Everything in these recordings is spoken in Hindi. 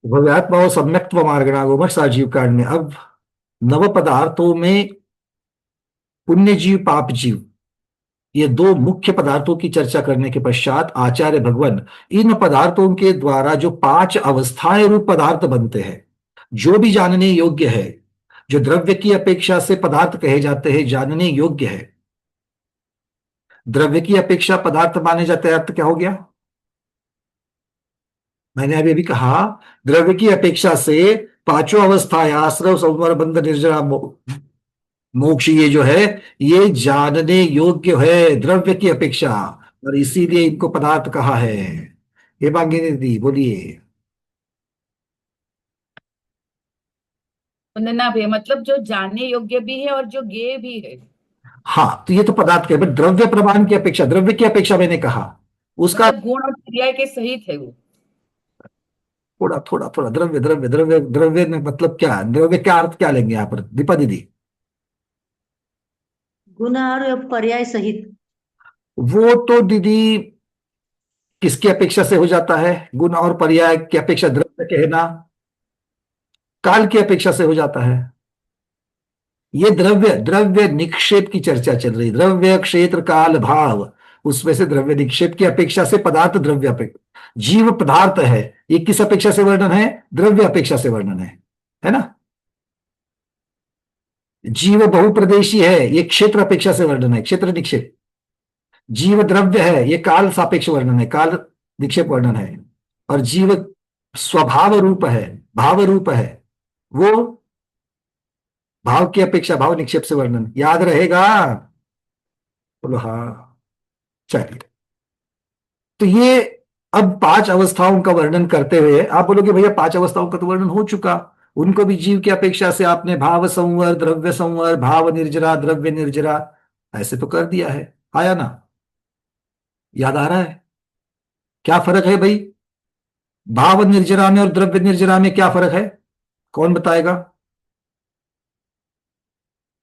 भव्यात्मा सम्यक्त्व मार्गणा गोमठ साजीव कांड में अब नव पदार्थों में पुण्य जीव पाप जीव, ये दो मुख्य पदार्थों की चर्चा करने के पश्चात आचार्य भगवान इन पदार्थों के द्वारा जो पांच अवस्थाएं रूप पदार्थ बनते हैं, जो भी जानने योग्य है, जो द्रव्य की अपेक्षा से पदार्थ कहे जाते हैं जानने योग्य है, द्रव्य की अपेक्षा पदार्थ माने जाते हैं, अर्थ क्या हो गया? मैंने अभी अभी कहा द्रव्य की अपेक्षा से पांचों अवस्थाएं आश्रव संवर बंध निर्जरा मोक्ष, ये जो है ये जानने योग्य है द्रव्य की अपेक्षा, और इसीलिए इनको पदार्थ कहा है। हे मांगिनी दीदी बोलिए। वंदना भी है, मतलब जो जानने योग्य भी है और जो ज्ञेय भी है। हाँ, तो ये तो पदार्थ के, बट द्रव्य प्रमाण की अपेक्षा, द्रव्य की अपेक्षा मैंने कहा उसका मतलब गुण और क्रिया के सहित है वो। थोड़ा थोड़ा थोड़ा द्रव्य द्रव्य द्रव्य द्रव्य में मतलब क्या, द्रव्य क्या अर्थ क्या लेंगे यहाँ पर दीपा दीदी? गुण और पर्याय सहित। वो तो दीदी किसकी अपेक्षा से हो जाता है? गुण और पर्याय की अपेक्षा, द्रव्य कहना काल की अपेक्षा से हो जाता है। ये द्रव्य द्रव्य निक्षेप की चर्चा चल रही, द्रव्य क्षेत्र काल भाव, उसमें से द्रव्य निक्षेप की अपेक्षा से पदार्थ द्रव्य अपेक्षा, जीव पदार्थ है, ये किस अपेक्षा से वर्णन है? द्रव्य अपेक्षा से वर्णन है ना? जीव बहुप्रदेशी है, ये क्षेत्र अपेक्षा से वर्णन है, क्षेत्र निक्षेप। जीव द्रव्य है, ये काल सापेक्ष वर्णन है, काल निक्षेप वर्णन है। और जीव स्वभाव रूप है, भाव रूप है, वो भाव की अपेक्षा भाव निक्षेप से वर्णन, याद रहेगा? बोलो हाँ। चलिए, तो ये अब पांच अवस्थाओं का वर्णन करते हुए आप बोलोगे भैया पांच अवस्थाओं का तो वर्णन हो चुका, उनको भी जीव की अपेक्षा से आपने भाव संवर, द्रव्य संवर, भाव निर्जरा, द्रव्य निर्जरा ऐसे तो कर दिया है, आया ना? याद आ रहा है क्या फर्क है भाई? भाव निर्जरा में और द्रव्य निर्जरा में क्या फर्क है? कौन बताएगा?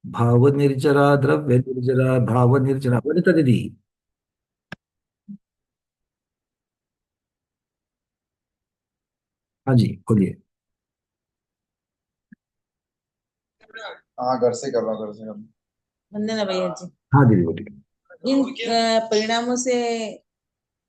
भाव निर्जरा, द्रव्य निर्जरा, भाव निर्जरा, वनिता दीदी। हाँ जी बोलिए। हाँ, घर से कर रहा हूँ, घर से कर रहा हूँ। वंदना भैया जी। हाँ दीदी बोलिए। इन परिणामों से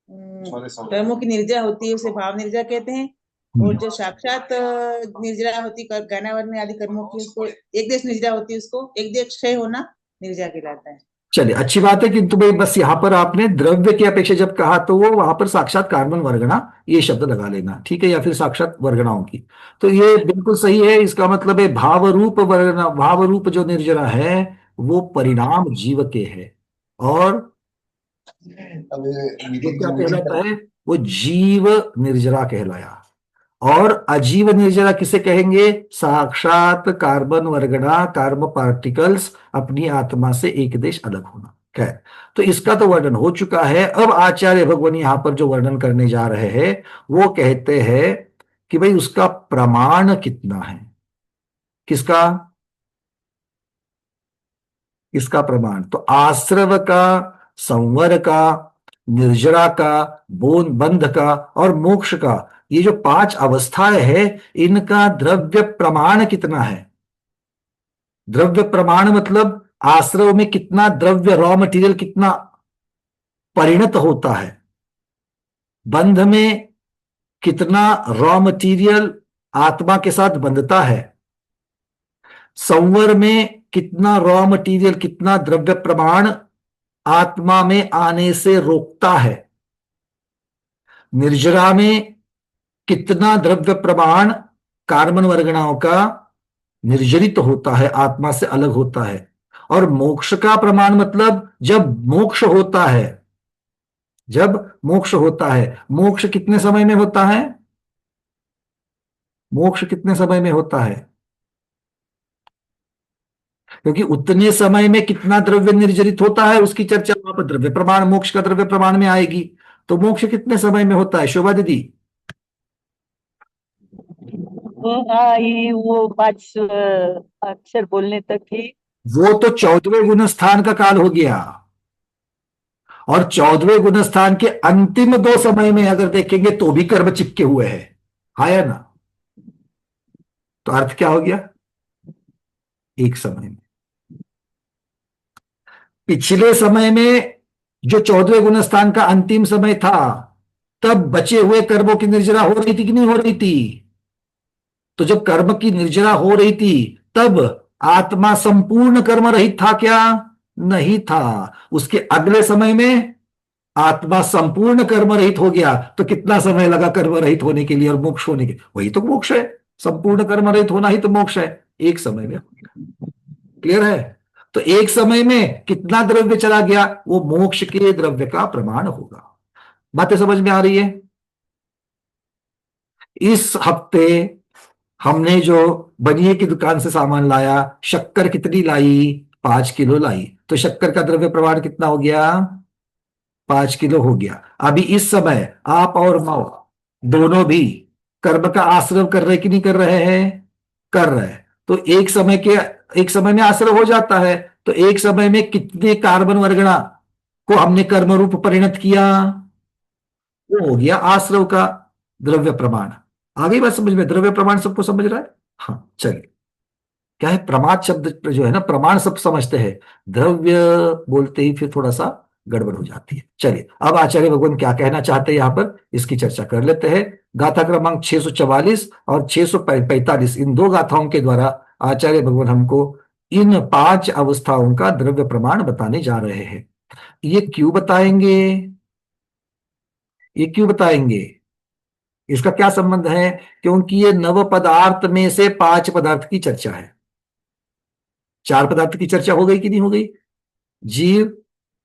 कर्मों की निर्जरा होती है उसे भाव निर्जरा कहते हैं। और जो साक्षात निर्जरा होती ज्ञानावरण आदि कर्मों की उसको एक देश निर्जरा होती है, उसको एक देश क्षय होना निर्जरा कहलाता है। चलिए अच्छी बात है, किंतु भाई बस यहां पर आपने द्रव्य की अपेक्षा जब कहा तो वो वहां पर साक्षात कार्बन वर्गणा ये शब्द लगा लेना, ठीक है, या फिर साक्षात वर्गणाओं की, तो ये बिल्कुल सही है। इसका मतलब है भाव रूप वर्गणा, भाव रूप जो निर्जरा है वो परिणाम जीव के है, और अब वो मीटिंग क्या की मीटिंग कहलाता है? वो जीव निर्जरा कहलाया। और अजीव निर्जरा किसे कहेंगे? साक्षात कार्बन वर्गणा, कार्ब पार्टिकल्स अपनी आत्मा से एक देश अलग होना। खैर, तो इसका तो वर्णन हो चुका है। अब आचार्य भगवान यहां पर जो वर्णन करने जा रहे हैं वो कहते हैं कि भाई उसका प्रमाण कितना है। किसका? इसका प्रमाण तो आश्रव का, संवर का, निर्जरा का, बोन बंध का और मोक्ष का, ये जो पांच अवस्थाएं हैं इनका द्रव्य प्रमाण कितना है? द्रव्य प्रमाण मतलब आश्रव में कितना द्रव्य, रॉ मटेरियल कितना परिणत होता है, बंध में कितना रॉ मटेरियल आत्मा के साथ बंधता है, संवर में कितना रॉ मटेरियल, कितना द्रव्य प्रमाण आत्मा में आने से रोकता है, निर्जरा में कितना द्रव्य प्रमाण कार्बन वर्गणाओं का निर्जरित होता है, आत्मा से अलग होता है, और मोक्ष का प्रमाण मतलब जब मोक्ष होता है, जब मोक्ष होता है, मोक्ष कितने समय में होता है? मोक्ष कितने समय में होता है? क्योंकि उतने समय में कितना द्रव्य निर्जरित होता है उसकी चर्चा वहां पर द्रव्य प्रमाण, मोक्ष का द्रव्य प्रमाण में आएगी। तो मोक्ष कितने समय में होता है शोभा दीदी? वो पांच अक्षर बोलने तक ही। वो तो 14वें गुण स्थान का काल हो गया, और 14वें गुण स्थान के अंतिम दो समय में अगर देखेंगे तो भी कर्म चिपके हुए हैं, आया ना? तो अर्थ क्या हो गया? एक समय में। पिछले समय में जो 14वें गुणस्थान का अंतिम समय था, तब बचे हुए कर्मों की निर्जरा हो रही थी कि नहीं हो रही थी? तो जब कर्म की निर्जरा हो रही थी, तब आत्मा संपूर्ण कर्म रहित था क्या? नहीं था। उसके अगले समय में आत्मा संपूर्ण कर्म रहित हो गया। तो कितना समय लगा कर्म रहित होने के लिए और मोक्ष होने के? वही तो मोक्ष है। संपूर्ण कर्म रहित होना ही तो मोक्ष है। एक समय में। क्लियर है? तो एक समय में कितना द्रव्य चला गया, वो मोक्ष के द्रव्य का प्रमाण होगा। बातें समझ में आ रही है? इस हफ्ते हमने जो बनिए की दुकान से सामान लाया, शक्कर कितनी लाई? 5 किलो लाई। तो शक्कर का द्रव्य प्रमाण कितना हो गया? 5 किलो हो गया। अभी इस समय आप और मैं दोनों भी कर्म का आश्रय कर रहे कि नहीं कर रहे हैं? कर रहे हैं। तो एक समय में आश्रय हो जाता है। तो एक समय में कितने कार्बन वर्गणा को हमने कर्म रूप परिणत किया? वो हो गया आश्रव का द्रव्य प्रमाण। आ गई बात समझ में? द्रव्य प्रमाण सबको समझ रहा है? हाँ, चलिए। क्या है, प्रमाद शब्द जो है ना, प्रमाण सब समझते हैं, द्रव्य बोलते ही फिर थोड़ा सा गड़बड़ हो जाती है। चलिए, अब आचार्य भगवान क्या कहना चाहते हैं यहां पर, इसकी चर्चा कर लेते हैं। गाथा क्रमांक 644 और 645, इन दो गाथाओं के द्वारा आचार्य भगवान हमको इन 5 अवस्थाओं का द्रव्य प्रमाण बताने जा रहे हैं। ये क्यों बताएंगे? ये क्यों बताएंगे? इसका क्या संबंध है? क्योंकि ये नव पदार्थ में से 5 पदार्थ की चर्चा है। 4 पदार्थ की चर्चा हो गई कि नहीं हो गई? जीव,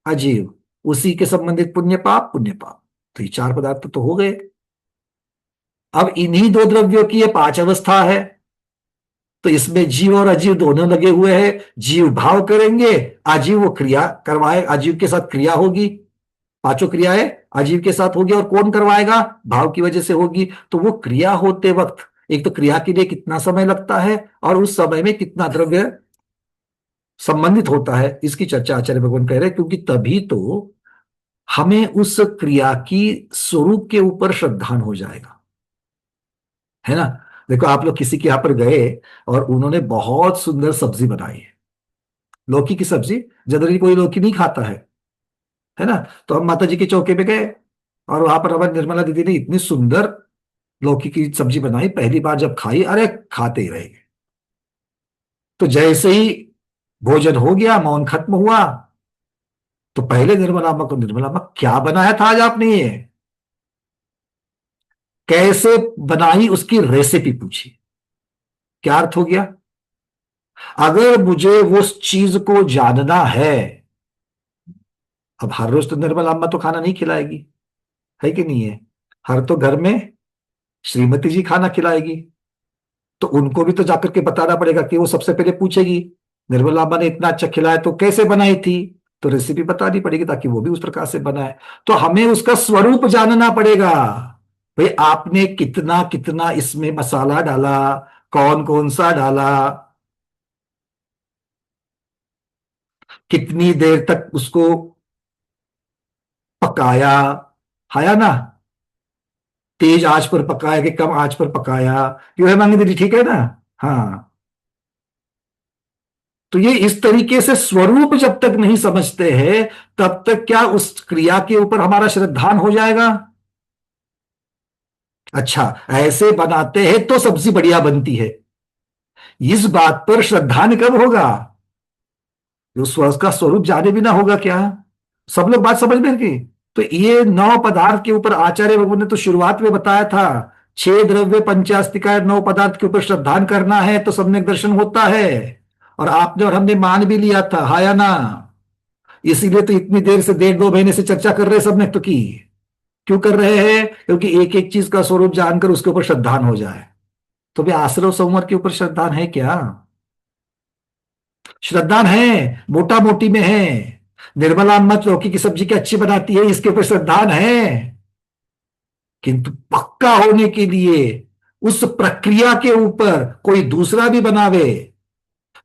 अजीव, उसी के संबंधित पुण्य पाप, पुण्य पाप। तो ये 4 पदार्थ तो हो गए। अब इन्हीं 2 द्रव्यों की ये 5 अवस्था है। तो इसमें जीव और अजीव दोनों लगे हुए हैं। जीव भाव करेंगे, अजीव वो क्रिया करवाए, अजीव के साथ क्रिया होगी। 5 क्रियाएं अजीव के साथ होगी। और कौन करवाएगा? भाव की वजह से होगी। तो वो क्रिया होते वक्त एक तो क्रिया के लिए कितना समय लगता है और उस समय में कितना द्रव्य संबंधित होता है, इसकी चर्चा आचार्य भगवान कह रहे हैं। क्योंकि तभी तो हमें उस क्रिया की स्वरूप के ऊपर श्रद्धान हो जाएगा, है ना। देखो, आप लोग किसी के यहां पर गए और उन्होंने बहुत सुंदर सब्जी बनाई है, लौकी की सब्जी। जनरली कोई लौकी नहीं खाता है ना। तो हम माता जी के चौके पे गए और वहां पर हमारी निर्मला दीदी ने इतनी सुंदर लौकी की सब्जी बनाई। पहली बार जब खाई, अरे खाते ही रह गए। तो जैसे ही भोजन हो गया, मौन खत्म हुआ, तो पहले निर्मला अम्मा को, निर्मला अम्मा क्या बनाया था आज आपने, ये कैसे बनाई, उसकी रेसिपी पूछी। क्या अर्थ हो गया? अगर मुझे वो चीज को जानना है, अब हर रोज तो निर्मला अम्मा तो खाना नहीं खिलाएगी, है कि नहीं है। हर तो घर में श्रीमती जी खाना खिलाएगी। तो उनको भी तो जाकर के बताना पड़ेगा कि वो सबसे पहले पूछेगी, निर्मला अम्मा ने इतना अच्छा खिलाया तो कैसे बनाई थी, तो रेसिपी बतानी पड़ेगी ताकि वो भी उस प्रकार से बनाए। तो हमें उसका स्वरूप जानना पड़ेगा। भाई आपने कितना कितना इसमें मसाला डाला, कौन कौन सा डाला, कितनी देर तक उसको पकाया, है ना। तेज आंच पर पकाया कि कम आंच पर पकाया, क्यों है मांगी दीदी, ठीक है ना। हाँ, तो ये इस तरीके से स्वरूप जब तक नहीं समझते हैं, तब तक क्या उस क्रिया के ऊपर हमारा श्रद्धान हो जाएगा? अच्छा, ऐसे बनाते हैं तो सब्जी बढ़िया बनती है, इस बात पर श्रद्धान कब होगा? जो स्वर्ग का स्वरूप जाने बिना होगा क्या? सब लोग बात समझ में की? तो ये 9 पदार्थ के ऊपर आचार्य भगवान ने तो शुरुआत में बताया था, 6 द्रव्य पंचास्तिका 9 पदार्थ के ऊपर श्रद्धान करना है तो सम्यक दर्शन होता है। और आपने और हमने मान भी लिया था, हा या ना। इसीलिए तो इतनी देर से 1.5-2 महीने से चर्चा कर रहे हैं, सबने तो की। क्यों कर रहे हैं? क्योंकि एक एक चीज का स्वरूप जानकर उसके ऊपर श्रद्धान हो जाए। तो भाई आश्रव संवर के ऊपर श्रद्धान है क्या? श्रद्धान है, मोटा मोटी में है। निर्मला अम्मा लौकी की सब्जी की अच्छी बनाती है, इसके ऊपर श्रद्धान है। किंतु पक्का होने के लिए उस प्रक्रिया के ऊपर कोई दूसरा भी बनावे,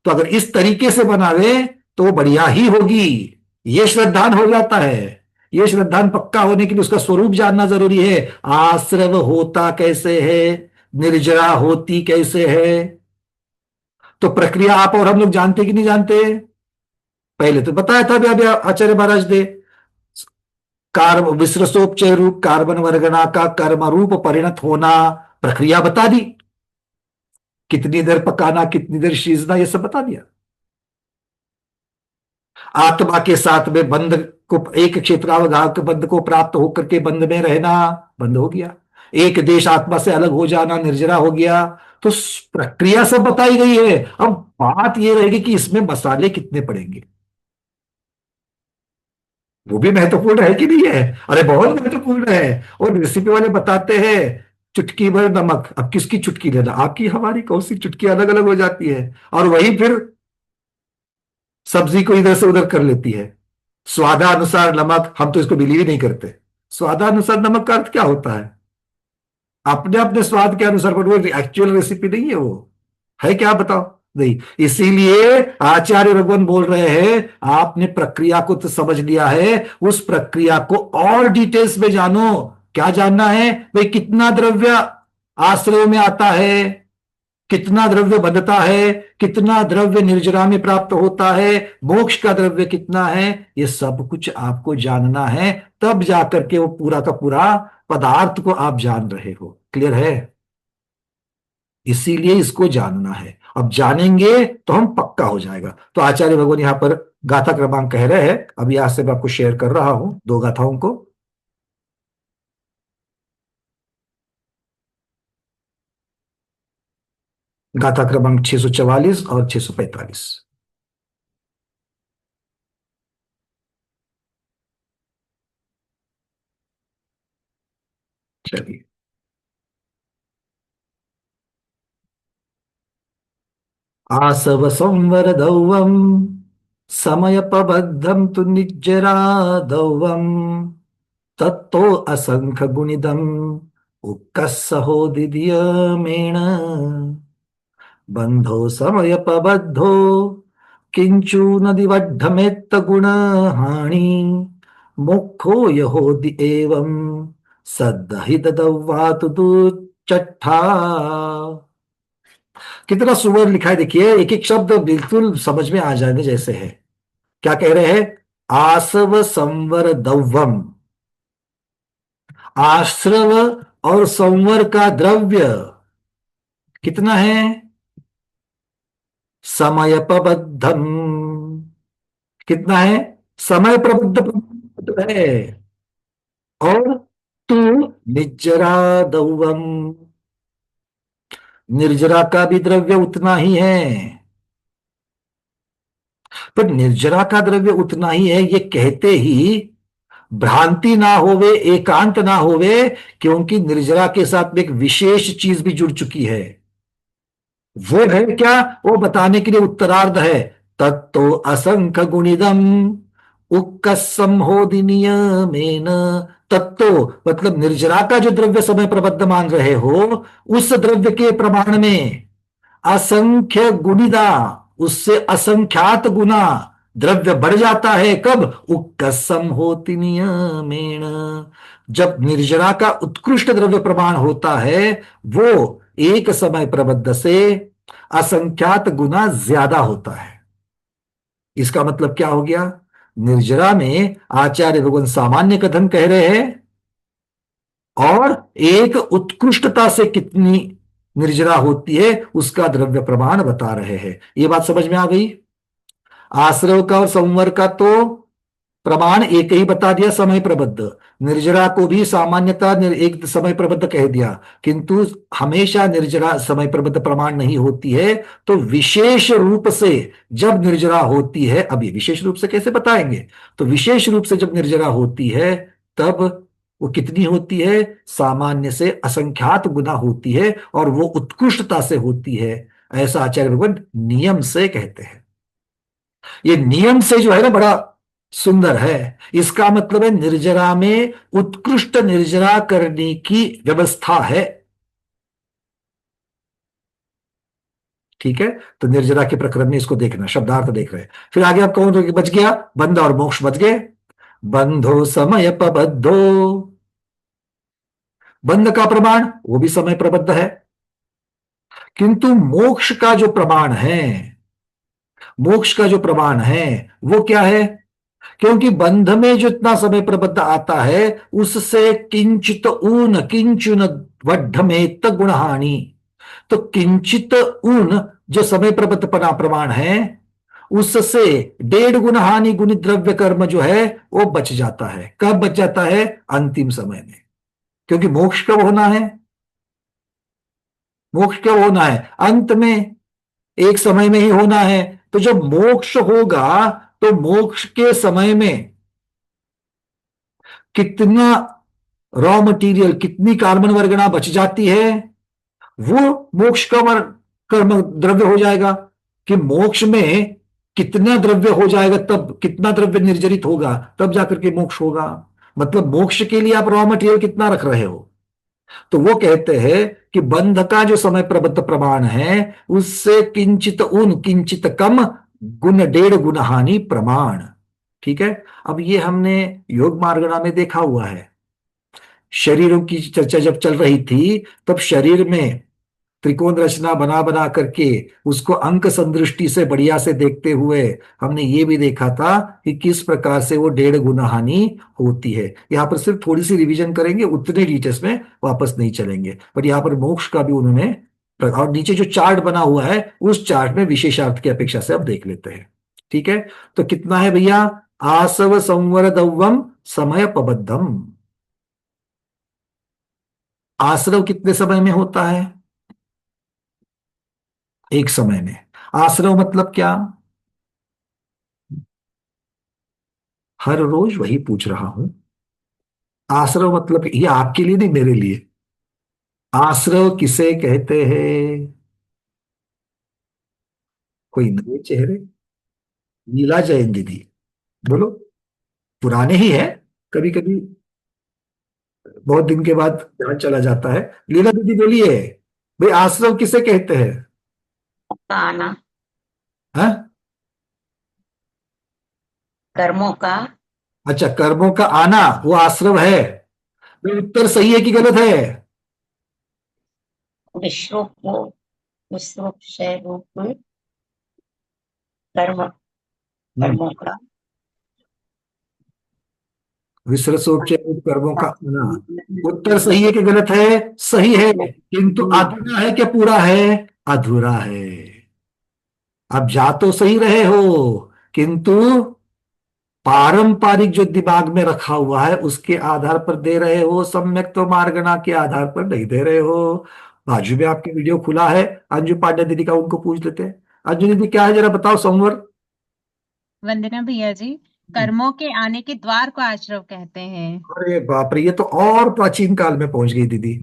तो अगर इस तरीके से बनावे तो वो बढ़िया ही होगी, ये श्रद्धान हो जाता है। ये श्रद्धान पक्का होने के लिए उसका स्वरूप जानना जरूरी है। आश्रव होता कैसे है, निर्जरा होती कैसे है, तो प्रक्रिया आप और हम लोग जानते कि नहीं जानते? पहले तो बताया था अभी आचार्य महाराज ने, कार्ब विसरसोपचय रूप कार्बन वर्गना का कर्म रूप परिणत होना, प्रक्रिया बता दी, कितनी देर पकाना, कितनी देर सीजना, ये सब बता दिया। आत्मा के साथ में बंध को, एक क्षेत्रावघात बंध को प्राप्त होकर के बंध में रहना, बंद हो गया। एक देश आत्मा से अलग हो जाना, निर्जरा हो गया। तो प्रक्रिया सब बताई गई है। अब बात यह रहेगी कि इसमें मसाले कितने पड़ेंगे, वो भी महत्वपूर्ण है कि नहीं है? अरे बहुत महत्वपूर्ण है। और रेसिपी वाले बताते हैं चुटकी भर नमक। अब किसकी चुटकी लेना, आपकी हमारी, कौन सी चुटकी अलग अलग हो जाती है, और वही फिर सब्जी को इधर से उधर कर लेती है। स्वादानुसार नमक, हम तो इसको बिलीव ही नहीं करते। स्वादानुसार नमक का अर्थ क्या होता है? अपने अपने स्वाद के अनुसार, पर वो एक्चुअल रेसिपी नहीं है, वो है क्या, बताओ? नहीं। इसीलिए आचार्य भगवान बोल रहे हैं आपने प्रक्रिया को तो समझ लिया है, उस प्रक्रिया को और डिटेल्स में जानो। क्या जानना है भाई? कितना द्रव्य आश्रय में आता है, कितना द्रव्य बंधता है, कितना द्रव्य निर्जरा में प्राप्त होता है, मोक्ष का द्रव्य कितना है, ये सब कुछ आपको जानना है। तब जाकर के वो पूरा का पूरा पदार्थ को आप जान रहे हो। क्लियर है? इसीलिए इसको जानना है। अब जानेंगे तो हम पक्का हो जाएगा। तो आचार्य भगवान यहां पर गाथा क्रमांक कह रहे हैं, अब यहां से मैं आपको शेयर कर रहा हूं दो गाथाओं को। गाथा क्रमांक 644 और 645। चलिए। आसव संवर दौवम समयपबद्धम तु निज्जरा दौवम तत्तो असंख्य गुणिदम उक्कसहोदिदीयमेण बंधो समयपबद्धो किंचूनदिवड्ढमेत्त गुण हानि मोक्षो यहोदि एवं सद्दहि ददव्वातु दुच्चट्ठा। कितना सुंदर लिखा है, देखिए एक एक शब्द बिल्कुल समझ में आ जाने जैसे है। क्या कह रहे हैं? आसव संवर दौवम, आश्रव और संवर का द्रव्य कितना है? समयपबद्धम, कितना है? समय प्रबुद्ध है। और तू निज्जरा दौवम, निर्जरा का भी द्रव्य उतना ही है। पर निर्जरा का द्रव्य उतना ही है ये कहते ही भ्रांति ना होवे, एकांत ना होवे, क्योंकि निर्जरा के साथ में एक विशेष चीज भी जुड़ चुकी है। वो है क्या? वो बताने के लिए उत्तरार्ध है। तत्तो असंख्य गुणिदम उक्कसम होदिनियमेन। तत्तो मतलब निर्जरा का जो द्रव्य समय प्रबद्ध मान रहे हो, उस द्रव्य के प्रमाण में असंख्य गुणिदा, उससे असंख्यात गुना द्रव्य बढ़ जाता है। कब? उक्कसम होति नियमेण, जब निर्जरा का उत्कृष्ट द्रव्य प्रमाण होता है, वो एक समय प्रबद्ध से असंख्यात गुना ज्यादा होता है। इसका मतलब क्या हो गया? निर्जरा में आचार्य भगवान सामान्य कथन कह रहे हैं, और एक उत्कृष्टता से कितनी निर्जरा होती है उसका द्रव्य प्रमाण बता रहे हैं। ये बात समझ में आ गई? आश्रव का और संवर का तो प्रमाण एक ही बता दिया, समय प्रबद्ध। निर्जरा को भी सामान्यता एक समय प्रबद्ध कह दिया, किंतु हमेशा निर्जरा समय प्रबद्ध प्रमाण नहीं होती है। तो विशेष रूप से जब निर्जरा होती है, अब ये विशेष रूप से कैसे बताएंगे? तो विशेष रूप से जब निर्जरा होती है तब वो कितनी होती है? सामान्य से असंख्यात गुना होती है, और वो उत्कृष्टता से होती है। ऐसा आचार्य भगवान नियम से कहते हैं। ये नियम से जो है ना, बड़ा सुंदर है। इसका मतलब है निर्जरा में उत्कृष्ट निर्जरा करने की व्यवस्था है। ठीक है? तो निर्जरा के प्रकरण में इसको देखना, शब्दार्थ देख रहे हैं। फिर आगे आप कौन बच गया? बंध और मोक्ष बच गए। बंधो समय प्रबद्धो, बंध का प्रमाण वो भी समय प्रबद्ध है। किंतु मोक्ष का जो प्रमाण है, मोक्ष का जो प्रमाण है वो क्या है? क्योंकि बंध में जो इतना समय प्रबद्ध आता है उससे किंचित ऊन किंचुन वड्ढमेत गुणहानि। तो किंचित ऊन जो समय प्रबद्ध प्रमाण है उससे 1.5 गुण हानि गुणित द्रव्य कर्म जो है वो बच जाता है। कब बच जाता है? अंतिम समय में। क्योंकि मोक्ष कब होना है? मोक्ष कब होना है? अंत में, एक समय में ही होना है। तो जब मोक्ष होगा तो मोक्ष के समय में कितना रॉ मटेरियल, कितनी कार्बन वर्गणा बच जाती है, वो मोक्ष का कर्म द्रव्य हो जाएगा। कि मोक्ष में कितना द्रव्य हो जाएगा, तब कितना द्रव्य निर्जरित होगा, तब जाकर के मोक्ष होगा। मतलब मोक्ष के लिए आप रॉ मटेरियल कितना रख रहे हो। तो वो कहते हैं कि बंध का जो समय प्रबद्ध प्रमाण है उससे किंचित उन किंचित कम गुण 1.5 गुण हानि प्रमाण। ठीक है। अब ये हमने योग मार्गणा में देखा हुआ है। शरीरों की चर्चा जब चल रही थी तब शरीर में त्रिकोण रचना बना बना करके उसको अंक संदृष्टि से बढ़िया से देखते हुए हमने ये भी देखा था कि किस प्रकार से वो 1.5 गुना हानि होती है। यहाँ पर सिर्फ थोड़ी सी रिवीजन करेंगे, उतने डिटेल्स में वापस नहीं चलेंगे। बट यहाँ पर मोक्ष का भी उन्होंने, और नीचे जो चार्ट बना हुआ है उस चार्ट में विशेषार्थ की अपेक्षा से अब देख लेते हैं। ठीक है। तो कितना है भैया? आसव संवरदव्यम समय पबद्धम। आश्रव कितने समय में होता है? एक समय में। आश्रव मतलब क्या? हर रोज वही पूछ रहा हूं। आश्रव मतलब ये आपके लिए नहीं, मेरे लिए। आश्रव किसे कहते हैं? कोई नए चेहरे? लीला जैन दीदी बोलो। पुराने ही है, कभी कभी बहुत दिन के बाद ध्यान चला जाता है। लीला दीदी बोलिए भाई, आश्रव किसे कहते हैं? आना, हाँ? कर्मों का। अच्छा, कर्मों का आना वो आश्रव है। तो उत्तर सही है कि गलत है? विश्व क्षय रूप कर्म, कर्मों का। विसर्जोपचय कर्मों का आना। उत्तर सही है कि गलत है? सही है, किंतु अधूरा है क्या पूरा है? अधूरा है। अब जा तो सही रहे हो, किंतु पारंपरिक जो दिमाग में रखा हुआ है उसके आधार पर दे रहे हो, सम्यक तो मार्गना के आधार पर नहीं दे रहे हो। बाजू में आपके वीडियो खुला है, अंजू पांडे दीदी का, उनको पूछ लेते हैं। अंजू दीदी क्या है जरा बताओ, संवर। वंदना भैया जी, कर्मों के आने के द्वार को आश्रव कहते हैं। अरे बाप रे, ये तो और प्राचीन काल में पहुंच गई दीदी।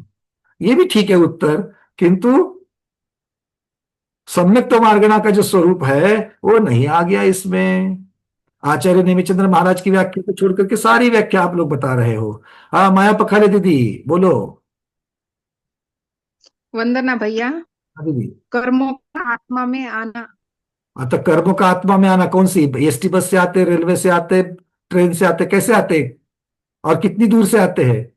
ये भी ठीक है उत्तर, किंतु सम्यक तो मार्गणा का जो स्वरूप है वो नहीं आ गया इसमें। आचार्य नेमिचंद्र महाराज की व्याख्या को छोड़ करके सारी व्याख्या आप लोग बता रहे हो। हाँ, माया पखाले दीदी बोलो। वंदना भैया, हाँ दीदी। कर्मों का आत्मा में आना। हाँ, तो कर्मों का आत्मा में आना कौन सी? एसटी बस से आते, रेलवे से आते, ट्रेन से आते, कैसे आते और कितनी दूर से आते हैं?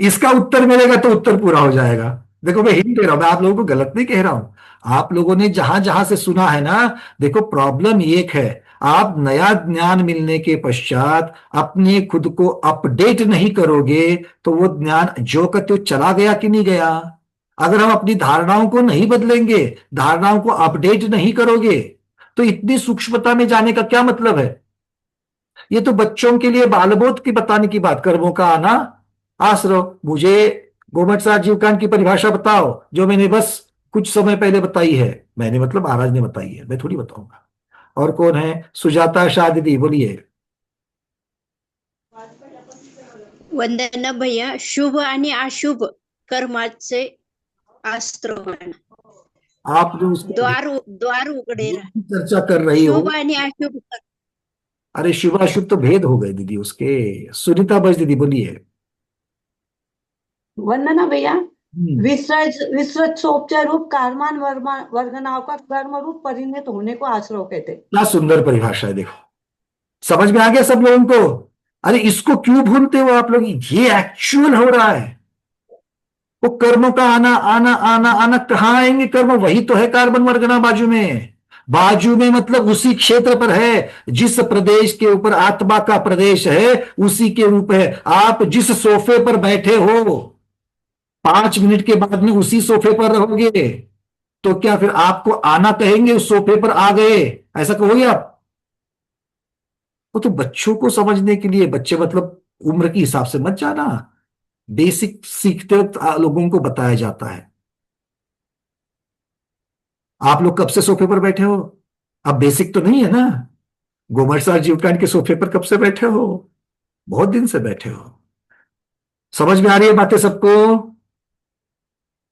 इसका उत्तर मिलेगा तो उत्तर पूरा हो जाएगा। देखो मैं हिंट दे रहा हूं, मैं आप लोगों को गलत नहीं कह रहा हूं। आप लोगों ने जहां जहां से सुना है ना, देखो प्रॉब्लम एक है, आप नया ज्ञान मिलने के पश्चात अपने खुद को अपडेट नहीं करोगे तो वो ज्ञान जो का त्यों चला गया कि नहीं गया। अगर हम अपनी धारणाओं को नहीं बदलेंगे, धारणाओं को अपडेट नहीं करोगे, तो इतनी सूक्ष्मता में जाने का क्या मतलब है? ये तो बच्चों के लिए बालबोध की बताने की बात, कर्मों का आना आश्रव। मुझे गोमट सार जीवकांड की परिभाषा बताओ, जो मैंने बस कुछ समय पहले बताई है। मैंने मतलब महाराज ने बताई है, मैं थोड़ी बताऊंगा। और कौन है? सुजाता शाह दीदी बोलिए। वंदना भैया, शुभ आणि अशुभ कर्माचे आश्रवण। आप जो उसको द्वार उघडे चर्चा कर रही हो, शुभ आणि अशुभ। अरे शुभ अशुभ तो भेद हो गए दीदी उसके। सुनीता बज दीदी बोलिए। वंदना भैया, विसर्जोपचार रूप कार्मान वर्गनाओं का कर्म रूप परिणत होने को आश्रव कहते। क्या सुंदर परिभाषा है, देखो समझ में आ गया सब लोगों को। अरे इसको क्यों भूलते हो आप लोग? ये एक्चुअल हो रहा है। वो कर्मों का आना आना आना आना कहाँ आएंगे कर्म? वही तो है कार्बन वर्गना बाजू में। बाजू में मतलब उसी क्षेत्र पर है, जिस प्रदेश के ऊपर आत्मा का प्रदेश है उसी के रूप है। आप जिस सोफे पर बैठे हो 5 मिनट के बाद में उसी सोफे पर रहोगे, तो क्या फिर आपको आना कहेंगे उस सोफे पर आ गए, ऐसा कहोगे आप? वो तो बच्चों को समझने के लिए, बच्चे मतलब उम्र के हिसाब से मत जाना, बेसिक सीखते वक्त लोगों को बताया जाता है। आप लोग कब से सोफे पर बैठे हो? अब बेसिक तो नहीं है ना। गोमर सार जीवकांड के सोफे पर कब से बैठे हो? बहुत दिन से बैठे हो। समझ में आ रही है बातें सबको?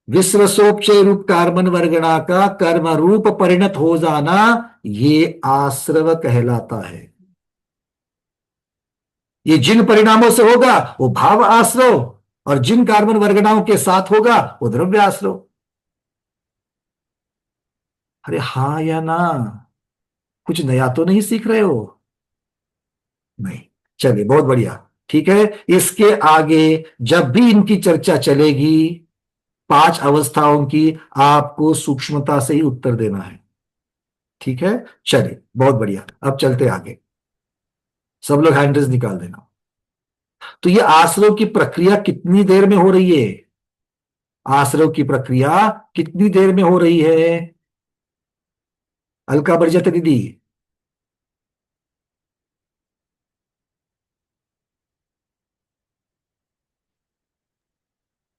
विश्वसोपचय रूप कार्बन वर्गणा का कर्म रूप परिणत हो जाना, ये आश्रव कहलाता है। ये जिन परिणामों से होगा वो भाव आश्रव, और जिन कार्बन वर्गणाओं के साथ होगा वो द्रव्य आश्रव। अरे हाँ या ना? कुछ नया तो नहीं सीख रहे हो? नहीं। चलिए, बहुत बढ़िया, ठीक है। इसके आगे जब भी इनकी चर्चा चलेगी 5 अवस्थाओं की, आपको सूक्ष्मता से ही उत्तर देना है, ठीक है। चलिए, बहुत बढ़िया, अब चलते आगे। सब लोग हैंड रेज निकाल देना। तो ये आश्रव की प्रक्रिया कितनी देर में हो रही है? आश्रव की प्रक्रिया कितनी देर में हो रही है? अलका बरजत दीदी,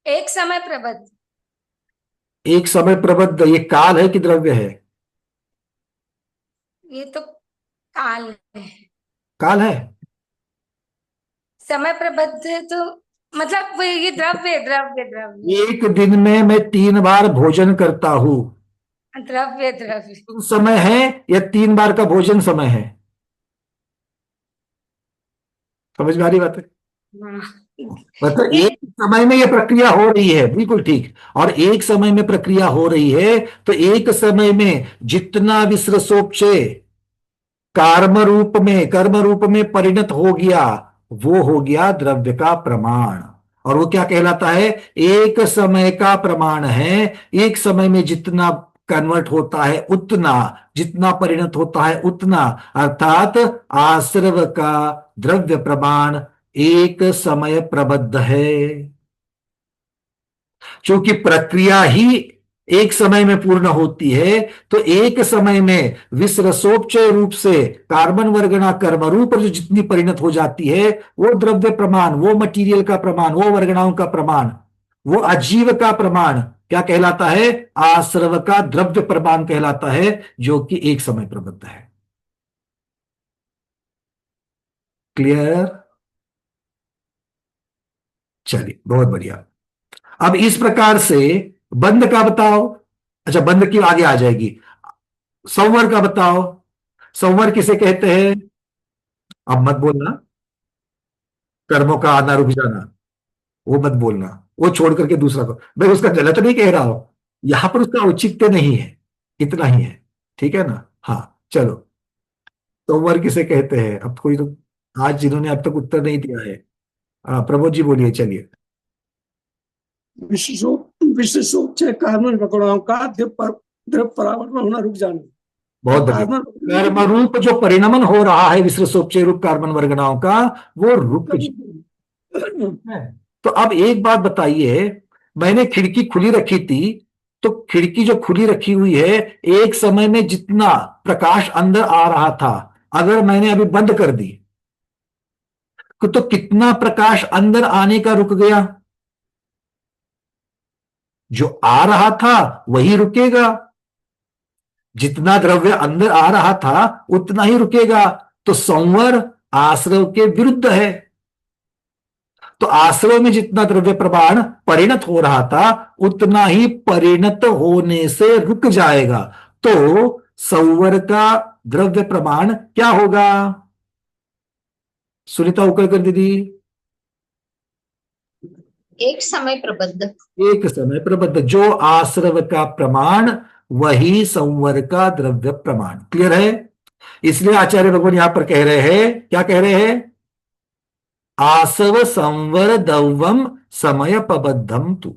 एक समय प्रबद्ध। एक समय प्रबद्ध, ये काल है कि द्रव्य है? ये तो काल है। काल है। समय प्रबद्ध है तो मतलब ये द्रव्य द्रव्य द्रव्य एक दिन में मैं 3 बार भोजन करता हूं, द्रव्य द्रव्य। समय है या 3 बार का भोजन समय है? समझ में आ रही बात है? हाँ। मतलब एक समय में ये प्रक्रिया हो रही है, बिल्कुल ठीक। और एक समय में प्रक्रिया हो रही है तो एक समय में जितना विश्रसोपचय कर्म रूप में परिणत हो गया, वो हो गया द्रव्य का प्रमाण। और वो क्या कहलाता है? एक समय का प्रमाण है। एक समय में जितना कन्वर्ट होता है उतना, जितना परिणत होता है उतना, अर्थात आश्रव का द्रव्य प्रमाण एक समय प्रबद्ध है। क्योंकि प्रक्रिया ही एक समय में पूर्ण होती है, तो एक समय में विश्रसोपचय रूप से कार्बन वर्गणा कर्म रूप जो जितनी परिणत हो जाती है, वो द्रव्य प्रमाण, वो मटीरियल का प्रमाण, वो वर्गणाओं का प्रमाण, वो अजीव का प्रमाण क्या कहलाता है? आश्रव का द्रव्य प्रमाण कहलाता है, जो कि एक समय प्रबद्ध है। क्लियर? चलिए, बहुत बढ़िया। अब इस प्रकार से बंध का बताओ। अच्छा, बंध की आगे आ जाएगी। संवर का बताओ। संवर किसे कहते हैं? अब मत बोलना कर्मों का आना रुक जाना, वो मत बोलना, वो छोड़ करके दूसरा को। मैं उसका गलत नहीं कह रहा हूं, यहां पर उसका औचित्य नहीं है, इतना ही है, ठीक है ना? हाँ, चलो। संवर किसे कहते हैं? अब कोई तो आज जिन्होंने अब तक उत्तर नहीं दिया है, प्रमोद जी बोलिए, चलिए। विश्वसोपचय कार्बन वर्गणाओं का द्रव्य परावर्तन होना रुक जाना। बहुत बढ़िया। कर्म रूप जो परिणमन हो रहा है विश्रसोपचय रूप कार्बन वर्गणाओं का, वो रुक है। तो अब एक बात बताइए, मैंने खिड़की खुली रखी थी, तो खिड़की जो खुली रखी हुई है, एक समय में जितना प्रकाश अंदर आ रहा था, अगर मैंने अभी बंद कर दी तो कितना प्रकाश अंदर आने का रुक गया? जो आ रहा था वही रुकेगा। जितना द्रव्य अंदर आ रहा था उतना ही रुकेगा। तो संवर आश्रव के विरुद्ध है। तो आश्रव में जितना द्रव्य प्रमाण परिणत हो रहा था उतना ही परिणत होने से रुक जाएगा। तो संवर का द्रव्य प्रमाण क्या होगा? सुनीता उकलकर दीदी। एक समय प्रबद्ध। एक समय प्रबद्ध। जो आश्रव का प्रमाण वही संवर का द्रव्य प्रमाण। क्लियर है? इसलिए आचार्य भगवान यहां पर कह रहे हैं, क्या कह रहे हैं? आसव संवर दौवम समय पबद्धम तु।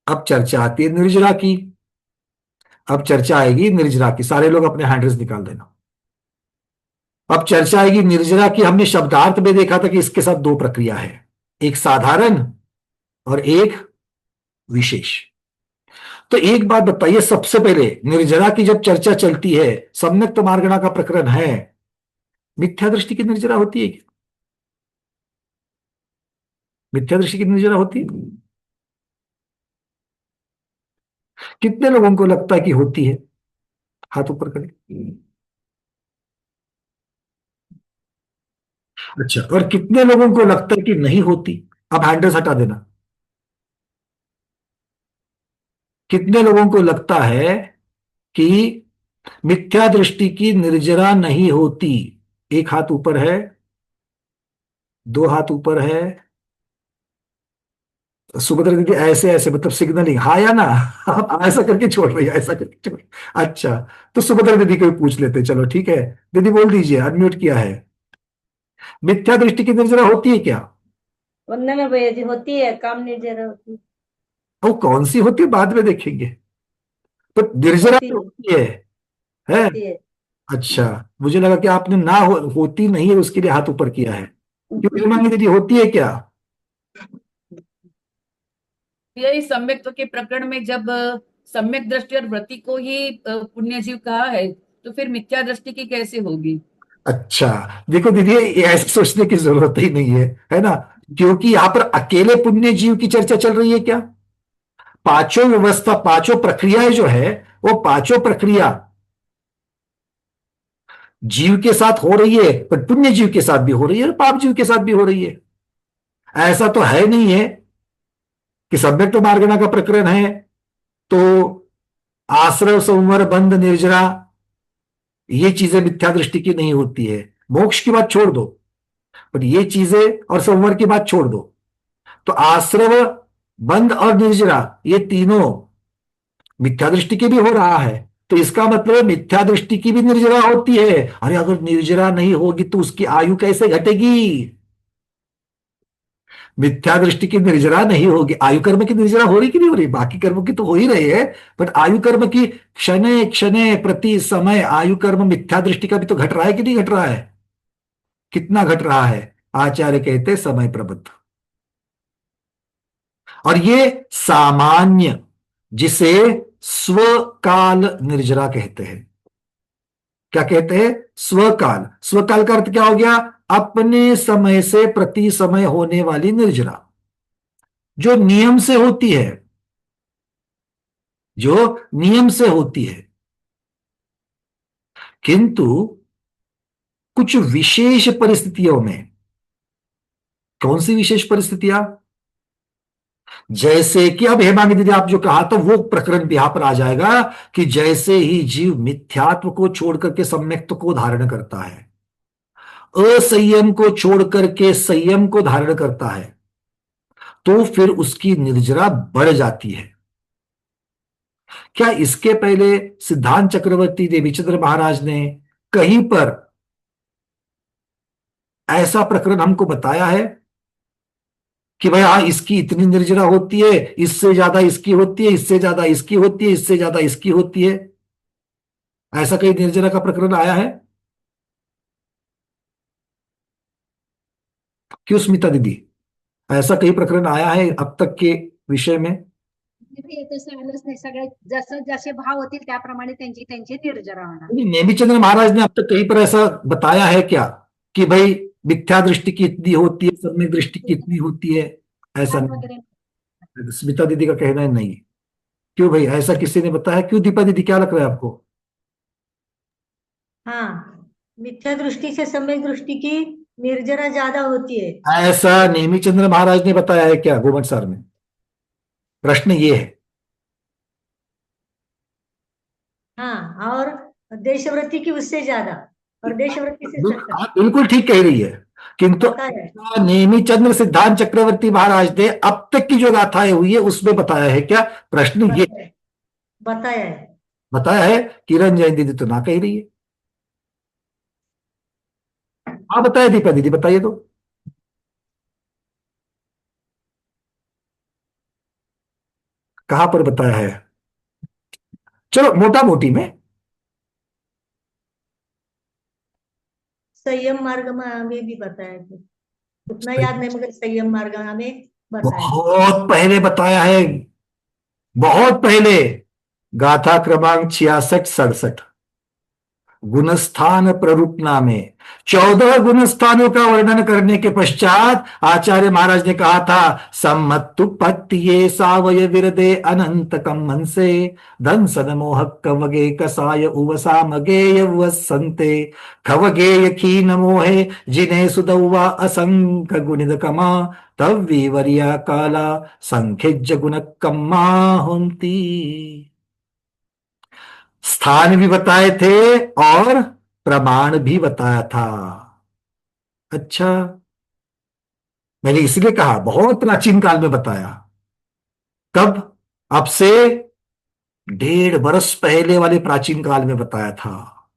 अब चर्चा आती है निर्जरा की। अब चर्चा आएगी निर्जरा की। सारे लोग अपने हैंडल्स निकाल देना। अब चर्चा आएगी निर्जरा की। हमने शब्दार्थ में देखा था कि इसके साथ दो प्रक्रिया है, एक साधारण और एक विशेष। तो एक बात बताइए, सबसे पहले निर्जरा की जब चर्चा चलती है, सम्यक्त मार्गणा का प्रकरण है, मिथ्या दृष्टि की निर्जरा होती है क्या? मिथ्या दृष्टि की निर्जरा होती है? कितने लोगों को लगता है कि होती है? हाथ ऊपर करें। अच्छा, और कितने लोगों को लगता है कि नहीं होती? अब हैंडल्स हटा देना। कितने लोगों को लगता है कि मिथ्या दृष्टि की निर्जरा नहीं होती? एक हाथ ऊपर है, दो हाथ ऊपर है। सुभद्रा दीदी ऐसे ऐसे मतलब सिग्नलिंग, हाँ या ना? आप ऐसा करके छोड़ रही है, ऐसा करके छोड़। अच्छा, तो सुभद्रा दीदी को भी पूछ लेते हैं। चलो ठीक है, दीदी बोल दीजिए, अनम्यूट किया है। मिथ्या दृष्टि की निर्जरा होती है क्या? वंदना भैया जी, होती है, काम निर्जरा होती वो कौन सी होती है बाद में देखेंगे। तो निर्जरा होती तो है, होती है? होती है। अच्छा, मुझे लगा कि आपने ना होती नहीं है उसके लिए हाथ ऊपर किया है। क्यों हेमांगी दीदी, होती है क्या? यही सम्यक के प्रकरण में जब सम्यक दृष्टि और वृत्ति को ही पुण्य जीव कहा है, तो फिर मिथ्या दृष्टि की कैसे होगी? अच्छा, देखो दीदी, ये ऐसे सोचने की जरूरत ही नहीं है ना? क्योंकि यहां पर अकेले पुण्य जीव की चर्चा चल रही है क्या? पांचों व्यवस्था, पांचों प्रक्रियाएं जो है, वो पांचों प्रक्रिया जीव के साथ हो रही है, पर पुण्य जीव के साथ भी हो रही है और पाप जीव के साथ भी हो रही है। ऐसा तो है नहीं है कि सम्यक्त मार्गणा का प्रकरण है तो आश्रव संवर बंध निर्जरा ये चीजें मिथ्या दृष्टि की नहीं होती है। मोक्ष की बात छोड़ दो, पर ये चीजें और संवर की बात छोड़ दो, तो आश्रव, बंध और निर्जरा ये तीनों मिथ्या दृष्टि की भी हो रहा है। तो इसका मतलब मिथ्या दृष्टि की भी निर्जरा होती है। अरे अगर निर्जरा नहीं होगी तो उसकी आयु कैसे घटेगी? मिथ्या दृष्टि की निर्जरा नहीं होगी, आयु कर्म की निर्जरा हो रही कि नहीं हो रही? बाकी कर्मों की तो हो ही रही है, बट आयु कर्म की क्षणे क्षणे प्रति समय आयु कर्म मिथ्या दृष्टि का भी तो घट रहा है कि नहीं घट रहा है? कितना घट रहा है? आचार्य कहते समय प्रबुद्ध। और ये सामान्य, जिसे स्वकाल निर्जरा कहते हैं। क्या कहते हैं? स्वकाल। स्वकाल का अर्थ क्या हो गया? अपने समय से प्रति समय होने वाली निर्जरा, जो नियम से होती है, जो नियम से होती है। किंतु कुछ विशेष परिस्थितियों में, कौन सी विशेष परिस्थितियां? जैसे कि अब हेमांगी दीदी आप जो कहा तो वो प्रकरण भी यहां पर आ जाएगा कि जैसे ही जीव मिथ्यात्व को छोड़ करके सम्यक्त को धारण करता है, असंयम को छोड़ करके संयम को धारण करता है, तो फिर उसकी निर्जरा बढ़ जाती है। क्या इसके पहले सिद्धांत चक्रवर्ती देवीचंद्र महाराज ने कहीं पर ऐसा प्रकरण हमको बताया है कि भाई हाँ इसकी इतनी निर्जरा होती है, इससे ज्यादा इसकी होती है, इससे ज्यादा इसकी होती है, इससे ज्यादा इसकी होती है? ऐसा कहीं निर्जरा का प्रकरण आया है? क्यों स्मिता दीदी, ऐसा कहीं प्रकरण आया है अब तक के विषय में? तसं आलंच नाही, सगळे जसं जसे भाव होतील त्याप्रमाणे त्यांची त्यांची निर्जरा होणार. नेमिचंद्र महाराज ने अब तक कहीं पर ऐसा बताया है क्या कि भाई मिथ्या दृष्टि की इतनी होती है, सम्यक दृष्टि की इतनी होती है? ऐसा नहीं। स्मिता दीदी का कहना है नहीं। क्यों भाई, ऐसा किसी ने बताया? क्यों दीपा दीदी, क्या लग रहा है आपको? हाँ, मिथ्या दृष्टि से सम्यक दृष्टि की निर्जरा ज्यादा होती है। ऐसा नेमिचंद्र महाराज ने बताया है क्या गोमट सर में? प्रश्न ये है। हाँ, और देशवृत्ति की उससे ज्यादा, और देशवृत्ति से सत्तर बिल्कुल ठीक कह रही है, किंतु बताया है। नेमिचंद्र सिद्धांत चक्रवर्ती महाराज ने अब तक की जो गाथाएं हुई है उसमें बताया है क्या? प्रश्न ये बताया है। बताया है। किरण जैन दीदी तो ना कह रही है। हाँ बताया, दीपा दीदी बताइए तो। कहां पर बताया है? चलो मोटा मोटी में संयम मार्ग में हमें भी बताया थे, उतना याद नहीं मगर संयम मार्ग हमें बताया। बहुत पहले बताया है, बहुत पहले, गाथा क्रमांक 66-67, गुणस्थान प्ररूपना में 14 गुणस्थानों का वर्णन करने के पश्चात आचार्य महाराज ने कहा था, सम्मत्तु पत्ये सावय विरदे अनंत कम मनसे धनसन मोह कवगे कसाय उवसा मगेय वसंते खवगेय खीन मोहे जिने सुदौवा असंख गुणिद कमा तव्वी वर्या काला संखिज गुण कम्मा होंती। स्थान भी बताए थे और प्रमाण भी बताया था। अच्छा, मैंने इसलिए कहा बहुत प्राचीन काल में बताया। कब? अब से 1.5 वर्ष पहले वाले प्राचीन काल में बताया था,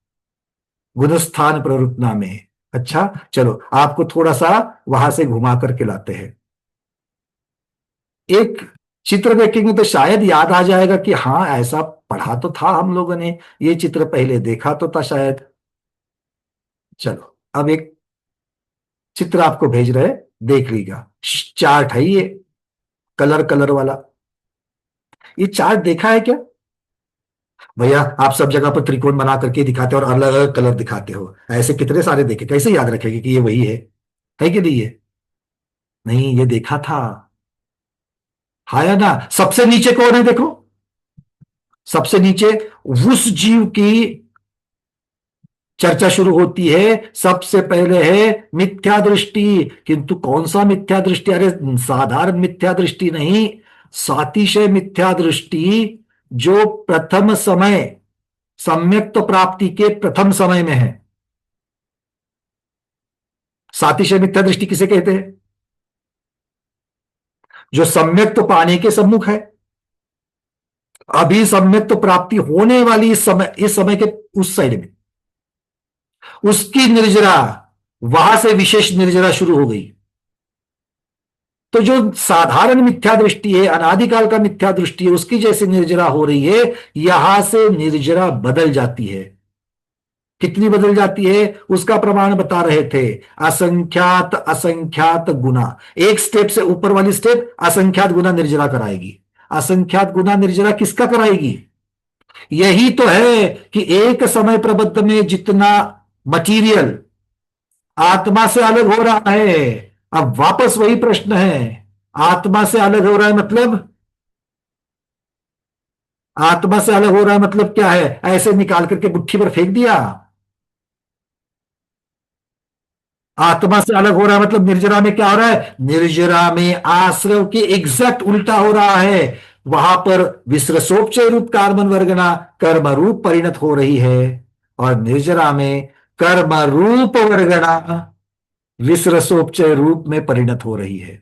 गुणस्थान प्ररूपना में। अच्छा चलो, आपको थोड़ा सा वहां से घुमा करके लाते हैं। एक चित्र देखेंगे तो शायद याद आ जाएगा कि हाँ ऐसा पढ़ा तो था हम लोगों ने, ये चित्र पहले देखा तो था शायद। चलो अब एक चित्र आपको भेज रहे, देख लीजिएगा। चार्ट है ये, कलर कलर वाला। ये चार्ट देखा है क्या भैया? आप सब जगह पर त्रिकोण बना करके दिखाते हो और अलग अलग कलर दिखाते हो, ऐसे कितने सारे देखे, कैसे याद रखेंगे कि ये वही है कि नहीं? ये नहीं, ये देखा था, है ना? सबसे नीचे कौन है देखो, सबसे नीचे उस जीव की चर्चा शुरू होती है। सबसे पहले है मिथ्या दृष्टि, किंतु कौन सा मिथ्या दृष्टि? अरे साधारण मिथ्या दृष्टि नहीं, सातिशय मिथ्या दृष्टि, जो प्रथम समय सम्यक तो प्राप्ति के प्रथम समय में है। सातिशय मिथ्या दृष्टि किसे कहते हैं? जो सम्यक तो पाने के सम्मुख है, अभी सम्यक तो प्राप्ति होने वाली इस समय के उस साइड में, उसकी निर्जरा, वहां से विशेष निर्जरा शुरू हो गई। तो जो साधारण मिथ्या दृष्टि है, अनादिकाल का मिथ्या दृष्टि है, उसकी जैसे निर्जरा हो रही है, यहां से निर्जरा बदल जाती है। कितनी बदल जाती है उसका प्रमाण बता रहे थे। असंख्यात असंख्यात गुना, एक स्टेप से ऊपर वाली स्टेप असंख्यात गुना निर्जरा कराएगी। असंख्यात गुना निर्जरा किसका कराएगी? यही तो है कि एक समय प्रबंध में जितना मटीरियल आत्मा से अलग हो रहा है, अब वापस वही प्रश्न है, आत्मा से अलग हो रहा है मतलब, आत्मा से अलग हो रहा है मतलब क्या है? ऐसे निकाल करके मुट्ठी पर फेंक दिया। आत्मा से अलग हो रहा है मतलब निर्जरा में क्या हो रहा है? निर्जरा में आश्रव के एग्जैक्ट उल्टा हो रहा है। वहां पर विसरसोपचय रूप कार्बन वर्गना कर्म रूप परिणत हो रही है, और निर्जरा में कर्म रूप वर्गना विसरसोपचय रूप में परिणत हो रही है।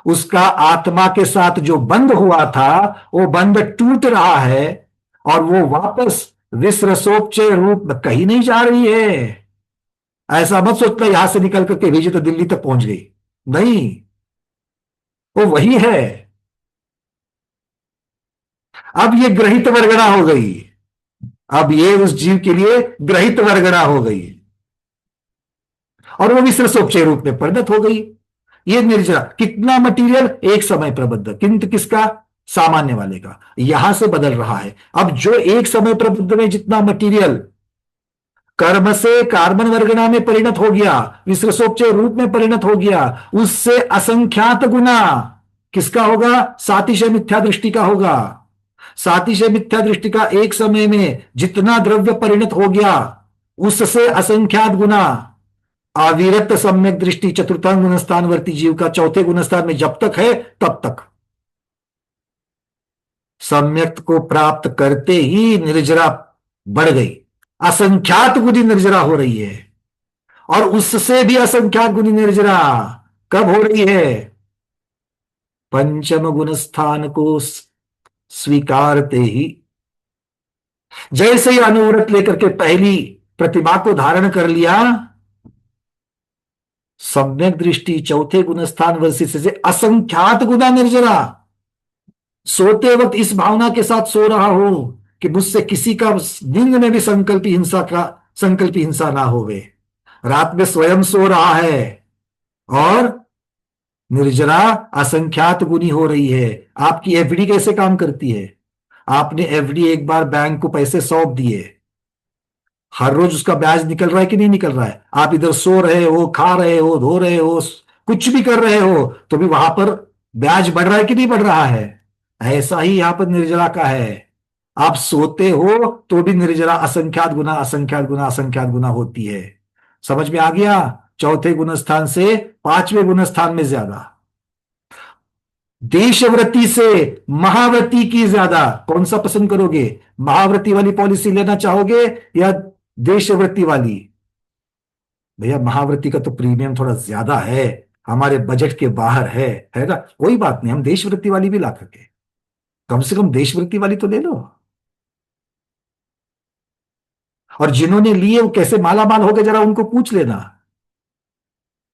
उसका आत्मा के साथ जो बंध हुआ था वो बंध टूट रहा है, और वो वापस विसरसोपचय रूप में कहीं नहीं जा रही है। ऐसा मत सोचना यहां से निकल करके भेजी तो दिल्ली तक पहुंच गई, नहीं, वो वही है। अब ये ग्रहित वर्गणा हो गई, अब ये उस जीव के लिए ग्रहित वर्गणा हो गई, और वो विसरसोपचय रूप में परिणत हो गई। ये निर्जरा कितना मटीरियल? एक समय प्रबद्ध, किंतु किसका? सामान्य वाले का। यहां से बदल रहा है। अब जो एक समय प्रबद्ध में जितना मटीरियल कर्म से कार्बन वर्गणा में परिणत हो गया, विसरसोपचय रूप में परिणत हो गया, उससे असंख्यात गुना किसका होगा? सातिशय मिथ्या दृष्टि का होगा। सातिशय मिथ्या दृष्टि का एक समय में जितना द्रव्य परिणत हो गया, उससे असंख्यात गुना अविरत सम्यक दृष्टि चतुर्थांग गुणस्थानवर्ती जीव का चौथे गुणस्थान में जब तक है तब तक। सम्यक को प्राप्त करते ही निर्जरा बढ़ गई, असंख्यात गुनी निर्जरा हो रही है, और उससे भी असंख्यात गुनी निर्जरा कब हो रही है? पंचम गुणस्थान को स्वीकारते ही। जैसे ही अनुव्रत लेकर के पहली प्रतिमा को धारण कर लिया, सम्यक दृष्टि चौथे गुणस्थान वर्षित से असंख्यात गुना निर्जरा। सोते वक्त इस भावना के साथ सो रहा हो कि मुझसे किसी का नींद में भी संकल्पी हिंसा ना होवे। रात में स्वयं सो रहा है और निर्जरा असंख्यात गुनी हो रही है। आपकी एफडी कैसे काम करती है? आपने एफडी एक बार बैंक को पैसे सौंप दिए, हर रोज उसका ब्याज निकल रहा है कि नहीं निकल रहा है? आप इधर सो रहे हो, खा रहे हो, धो रहे हो, कुछ भी कर रहे हो, तो भी वहां पर ब्याज बढ़ रहा है कि नहीं बढ़ रहा है? ऐसा ही यहां पर निर्जरा का है। आप सोते हो तो भी निर्जरा असंख्यात गुना असंख्यात गुना असंख्यात गुना होती है। समझ में आ गया? चौथे गुणस्थान से पांचवें गुणस्थान में ज्यादा। देशव्रती से महाव्रती की ज्यादा। कौन सा पसंद करोगे? महाव्रती वाली पॉलिसी लेना चाहोगे या देशव्रती वाली? भैया महाव्रती का तो प्रीमियम थोड़ा ज्यादा है, हमारे बजट के बाहर है ना? कोई बात नहीं, हम देशव्रती वाली भी ला करके, कम से कम देशव्रती वाली तो ले लो। और जिन्होंने लिए वो कैसे माला माल हो गए जरा उनको पूछ लेना।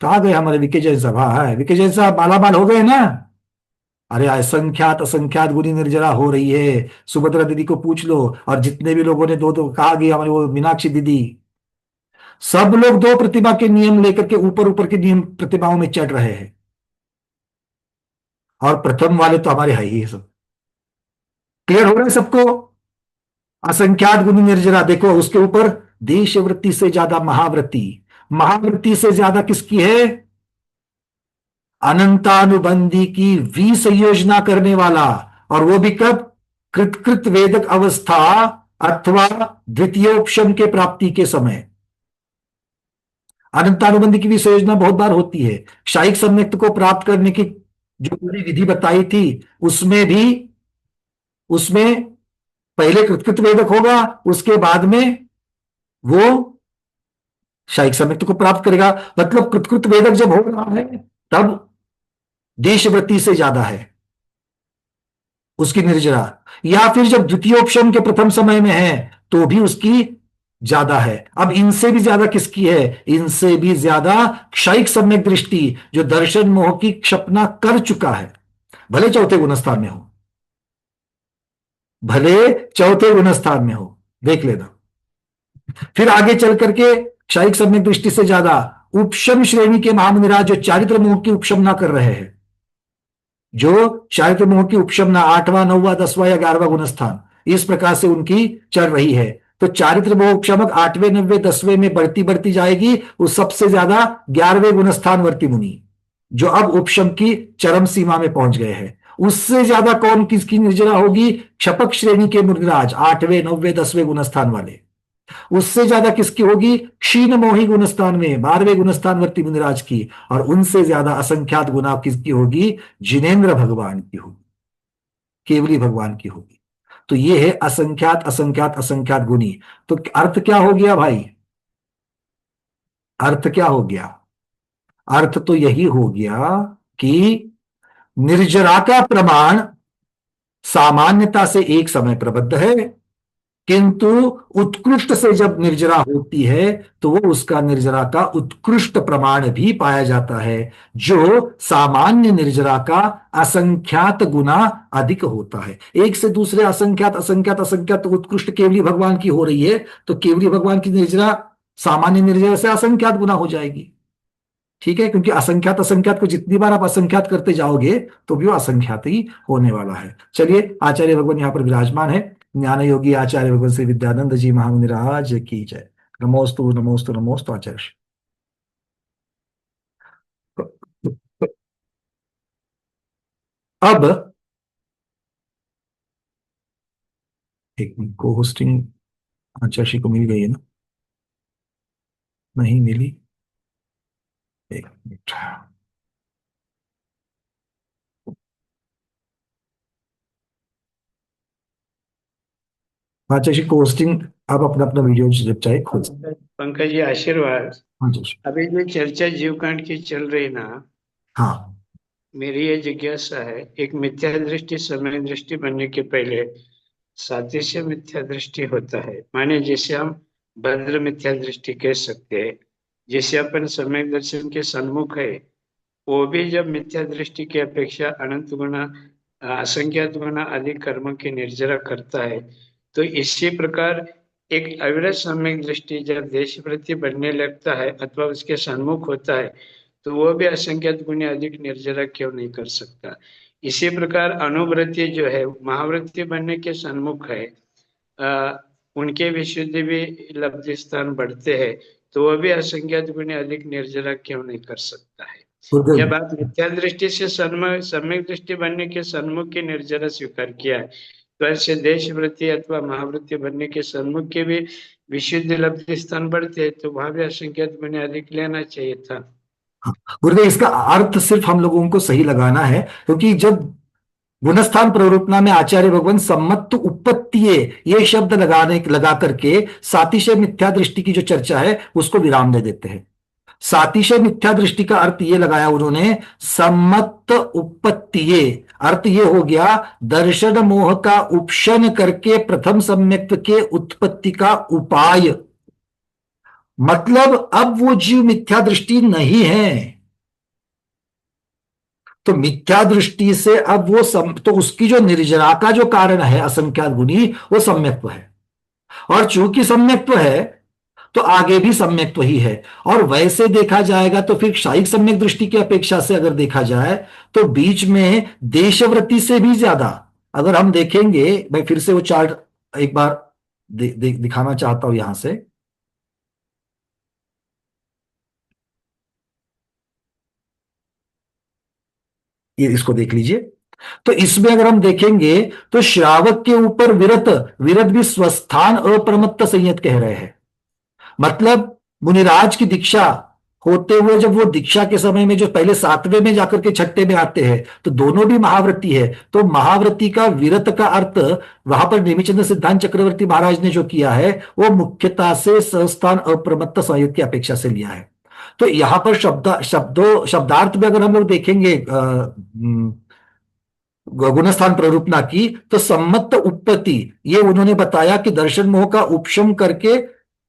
कहा गए हमारे विके जैन साहब? हाँ है, विके जैन साहब माला माल हो गए ना? अरे असंख्यात असंख्यात गुनी निर्जरा हो रही है। सुभद्रा दीदी को पूछ लो, और जितने भी लोगों ने दो दो कहा गया, हमारे वो मीनाक्षी दीदी, सब लोग दो प्रतिभा के नियम लेकर के ऊपर ऊपर के नियम प्रतिभाओं में चढ़ रहे हैं। और प्रथम वाले तो हमारे है ही सब। क्लियर हो रहा है सबको? असंख्यात गुनी निर्जरा, देखो उसके ऊपर देशवृत्ति से ज्यादा महाव्रती, महाव्रती से ज्यादा किसकी है? अनंतानुबंधी की विसंयोजना करने वाला। और वो भी कब? कृत वेदक अवस्था अथवा द्वितीयोपशम के प्राप्ति के समय। अनंतानुबंधी की विसंयोजना बहुत बार होती है। क्षायिक सम्यक्त को प्राप्त करने की जो पूरी विधि बताई थी उसमें पहले कृत वेदक होगा, उसके बाद में वो क्षायिक सम्यक्त को प्राप्त करेगा। मतलब कृत वेदक जब हो रहा है तब देशवृत्ति से ज्यादा है उसकी निर्जरा, या फिर जब द्वितीयोपशम के प्रथम समय में है तो भी उसकी ज्यादा है। अब इनसे भी ज्यादा किसकी है? इनसे भी ज्यादा क्षयिक सम्यक दृष्टि, जो दर्शन मोह की क्षपना कर चुका है, भले चौथे गुणस्थान में हो, भले चौथे गुणस्थान में हो, देख लेना। फिर आगे चल करके क्षयिक सम्यक दृष्टि से ज्यादा उपशम श्रेणी के महामुनिराज, जो चारित्र मोह की उपशमना कर रहे हैं, जो चारित्र मोह की उपशमना 8वां 9वां 10वां या 11वां गुणस्थान, इस प्रकार से उनकी चल रही है। तो चारित्र मोह उपशमक 8वें 9वें 10वें में बढ़ती बढ़ती जाएगी। वो सबसे ज्यादा 11वें गुणस्थान वर्ती मुनि, जो अब उपशम की चरम सीमा में पहुंच गए हैं। उससे ज्यादा कौन किसकी निर्जरा होगी? क्षपक श्रेणी के मुनिराज, 8वें 9वें 10वें गुणस्थान वाले। उससे ज्यादा किसकी होगी? क्षीण मोही गुणस्थान में 12वें गुणस्थान वर्ती मुनिराज की। और उनसे ज्यादा असंख्यात गुना किसकी होगी? जिनेन्द्र भगवान की होगी, केवली भगवान की होगी। तो ये है असंख्यात असंख्यात असंख्यात गुनी। तो अर्थ क्या हो गया भाई? अर्थ क्या हो गया? अर्थ तो यही हो गया कि निर्जरा का प्रमाण सामान्यता से एक समय प्रबद्ध है, किंतु उत्कृष्ट से जब निर्जरा होती है तो वो उसका निर्जरा का उत्कृष्ट प्रमाण भी पाया जाता है, जो सामान्य निर्जरा का असंख्यात गुना अधिक होता है। एक से दूसरे असंख्यात असंख्यात असंख्यात उत्कृष्ट केवली भगवान की हो रही है, तो केवली भगवान की निर्जरा सामान्य निर्जरा से असंख्यात गुना हो जाएगी। ठीक है, क्योंकि असंख्यात असंख्यात को जितनी बार आप असंख्यात करते जाओगे तो भी वो असंख्यात ही होने वाला है। चलिए, आचार्य भगवान यहां पर विराजमान है। ज्ञान योगी आचार्य भगवान श्री विद्यानंद जी महामुनिराज की जय। नमोस्तु नमोस्तु नमोस्तु आचार्य। अब एक को होस्टिंग आचार्य को मिल गई है ना? नहीं मिली, एक मिनट। आचार्य को होस्टिंग आप अपना अपना वीडियो जब चाहे खुद। पंकज जी आशीर्वाद। हाँ जी। अभी जो चर्चा जीवकांड की चल रही ना, हाँ, मेरी ये जिज्ञासा है, एक मिथ्या दृष्टि समय दृष्टि बनने के पहले सादृश्य मिथ्या दृष्टि होता है, माने जिसे हम भद्र मिथ्या दृष्टि कह सकते हैं, जिसे अपन सम्यक दर्शन के सन्मुख है, वो भी जब मिथ्या दृष्टि की अपेक्षा अनंत गुना असंख्यात गुना अधिक कर्म की निर्जरा करता है, तो इसी प्रकार एक अविरत सम्यक दृष्टि जब देश प्रति बनने लगता है अथवा उसके सन्मुख होता है, तो वो भी असंख्यात गुने अधिक निर्जरा क्यों नहीं कर सकता। इसी प्रकार अनुवृत्ति जो है महावृत्ति बनने के सन्मुख है, उनके विशुद्धि भी लब्धि स्थान बढ़ते हैं, तो वह भी असंख्यात गुने अधिक निर्जरा क्यों नहीं कर सकता है। जब आप मिथ्या दृष्टि से सम्यक दृष्टि बनने के सन्मुख की निर्जरा स्वीकार किया है, तो ऐसे देश वृत्ति अथवा महावृत्ति बनने के सन्मुख के भी विशुद्ध लब्धि स्थान बढ़ते हैं, तो वहां भी असंख्यात गुने अधिक लेना चाहिए था। गुरुदेव, इसका अर्थ सिर्फ हम लोगों को सही लगाना है, क्योंकि जब गुणस्थान प्रवृत्तना में आचार्य भगवान सम्मत उपत्तिये ये शब्द लगा करके सातिशय मिथ्या दृष्टि की जो चर्चा है उसको विराम दे देते हैं। सातिशय मिथ्या दृष्टि का अर्थ ये लगाया उन्होंने, सम्मत उपत्तिये, अर्थ ये हो गया दर्शन मोह का उपशन करके प्रथम सम्यक्त्व के उत्पत्ति का उपाय। मतलब अब वो जीव मिथ्या दृष्टि नहीं है, तो मिथ्या दृष्टि से अब वो तो उसकी जो निर्जरा का जो कारण है असंख्यात गुणी, वो सम्यक्त्व है, और चूंकि सम्यक्त्व है तो आगे भी सम्यक्त्व ही है। और वैसे देखा जाएगा तो फिर क्षायिक सम्यक दृष्टि की अपेक्षा से अगर देखा जाए तो बीच में देशवृत्ति से भी ज्यादा अगर हम देखेंगे, मैं फिर से वो चार्ट एक बार दिखाना चाहता हूं यहां से। ये इसको देख लीजिए, तो इसमें अगर हम देखेंगे तो श्रावक के ऊपर विरत भी स्वस्थान अप्रमत्त संयत कह रहे हैं। मतलब मुनिराज की दीक्षा होते हुए जब वो दीक्षा के समय में जो पहले 7वें में जाकर के 6ठे में आते हैं, तो दोनों भी महाव्रती है, तो महाव्रती का विरत का अर्थ वहां पर नेमिचंद्र सिद्धांत चक्रवर्ती महाराज ने जो किया है वो मुख्यता से संस्थान अप्रमत्त संयत की अपेक्षा से लिया है। तो यहां पर शब्दार्थ में अगर हम लोग देखेंगे गुणस्थान प्ररूपना की, तो सम्मत उत्पत्ति ये उन्होंने बताया कि दर्शन मोह का उपशम करके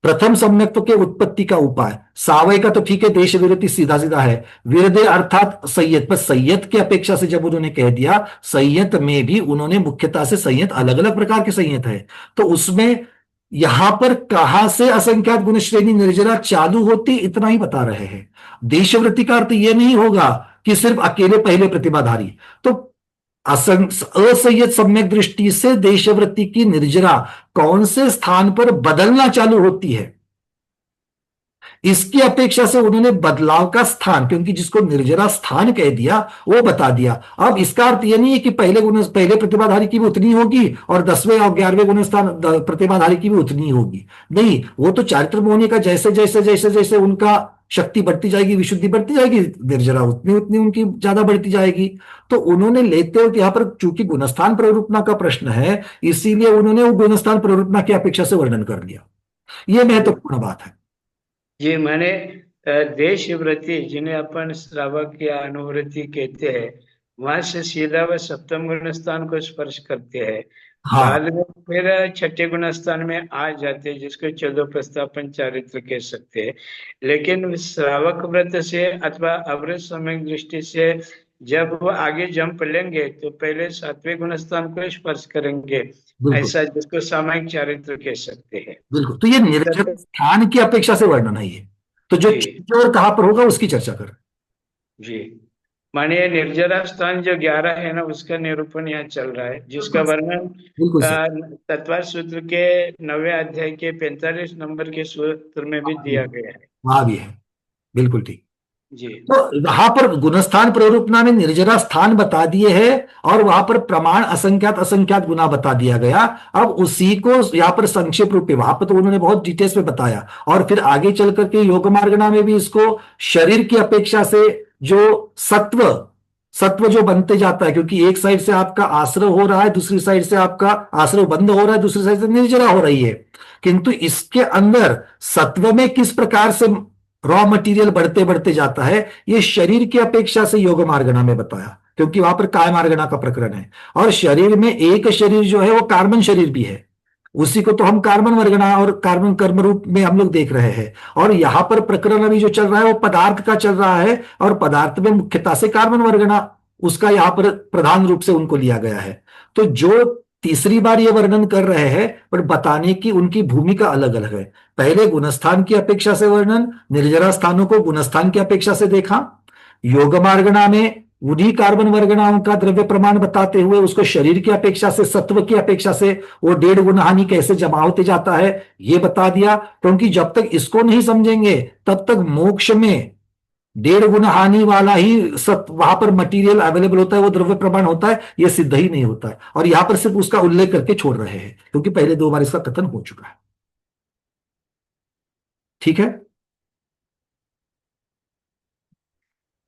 प्रथम सम्यक्त्व के उत्पत्ति का उपाय। सावय का तो ठीक है, देश विरति सीधा सीधा है, विरदे अर्थात संयत, पर संयत की अपेक्षा से जब उन्होंने कह दिया, संयत में भी उन्होंने मुख्यता से संयत अलग अलग प्रकार के संयत है, तो उसमें यहां पर कहां से असंख्यात गुण श्रेणी निर्जरा चालू होती इतना ही बता रहे हैं। देशवृत्ति का अर्थ यह नहीं होगा कि सिर्फ अकेले पहले प्रतिभाधारी, तो असंयत सम्यक दृष्टि से देशवृत्ति की निर्जरा कौन से स्थान पर बदलना चालू होती है, इसकी अपेक्षा से उन्होंने बदलाव का स्थान, क्योंकि जिसको निर्जरा स्थान कह दिया वो बता दिया। अब इसका अर्थ यह नहीं है कि पहले प्रतिभाधारी की भी उतनी होगी और 10वें और 11वें गुण स्थान प्रतिभाधारी की भी उतनी होगी, नहीं, वो तो चारित्र में होने का जैसे जैसे जैसे जैसे उनका शक्ति बढ़ती जाएगी, विशुद्धि बढ़ती जाएगी, निर्जरा उतनी उतनी उनकी ज्यादा बढ़ती जाएगी। तो उन्होंने लेते हुए यहाँ पर चूंकि गुणस्थान प्ररूपना का प्रश्न है, इसीलिए उन्होंने वो गुणस्थान प्ररूपना की अपेक्षा से वर्णन कर लिया। ये महत्वपूर्ण बात है। ये माने देश वृत्ति जिन्हें अपन श्रावक या अनुवृत्ति कहते हैं, वहां से सीधा वह सप्तम गुण स्थान को स्पर्श करते हैं। हाँ। बाद में फिर 6ठे गुण स्थान में आ जाते हैं, जिसको 14 प्रस्थापन चारित्र कह सकते हैं। लेकिन श्रावक व्रत से अथवा अवृत सम्यक दृष्टि से जब वो आगे जंप लेंगे तो पहले 7वें गुण स्थान को स्पर्श करेंगे, ऐसा जिसको सामायिक चारित्र कह सकते हैं। बिल्कुल, तो ये निर्जर स्थान की अपेक्षा से वर्णन है ये, तो जो और कहां पर होगा उसकी चर्चा कर जी। माने निर्जरा स्थान जो 11 है ना, उसका निरूपण यहाँ चल रहा है, जिसका वर्णन तत्व सूत्र के 9वें अध्याय के 45 नंबर के सूत्र में भी दिया गया है। वहां भी है, बिल्कुल ठीक जी। तो वहां पर गुणस्थान प्ररूपना में निर्जरा स्थान बता दिए हैं और वहां पर प्रमाण असंख्यात गुना बता दिया गया। अब उसी को यहाँ पर संक्षेप रूप में, वहां पर तो उन्होंने बहुत डिटेल्स में बताया, और फिर आगे चल करके योग मार्गना में भी इसको शरीर की अपेक्षा से जो सत्व जो बनते जाता है, क्योंकि एक साइड से आपका आश्रय हो रहा है, दूसरी साइड से आपका आश्रय बंद हो रहा है, दूसरी साइड से निर्जरा हो रही है, किंतु इसके अंदर सत्व में किस प्रकार से रॉ मटेरियल बढ़ते बढ़ते जाता है, ये शरीर की अपेक्षा से योग मार्गना में बताया, क्योंकि वहां पर काय मार्गना का प्रकरण है। और शरीर में एक शरीर जो है वो कार्बन शरीर भी है, उसी को तो हम कार्बन वर्गणा और कार्बन कर्म रूप में हम लोग देख रहे हैं। और यहां पर प्रकरण अभी जो चल रहा है वो पदार्थ का चल रहा है, और पदार्थ में मुख्यतः से कार्बन वर्गणा उसका यहां पर प्रधान रूप से उनको लिया गया है। तो जो तीसरी बार ये वर्णन कर रहे हैं, पर बताने की उनकी भूमिका अलग अलग है। पहले गुणस्थान की अपेक्षा से वर्णन, निर्जरा स्थानों को गुणस्थान की अपेक्षा से देखा। योग मार्गणा में उन्हीं कार्बन वर्गणाओं का द्रव्य प्रमाण बताते हुए उसको शरीर की अपेक्षा से, सत्व की अपेक्षा से वो 1.5 गुना हानि कैसे जमा होते जाता है ये बता दिया। क्योंकि जब तक इसको नहीं समझेंगे तब तक मोक्ष में 1.5 गुना हानि वाला ही वहां पर मटेरियल अवेलेबल होता है, वो द्रव्य प्रमाण होता है, ये सिद्ध ही नहीं होता है। और यहां पर सिर्फ उसका उल्लेख करके छोड़ रहे हैं, क्योंकि पहले 2 बार इसका कथन हो चुका है। ठीक है,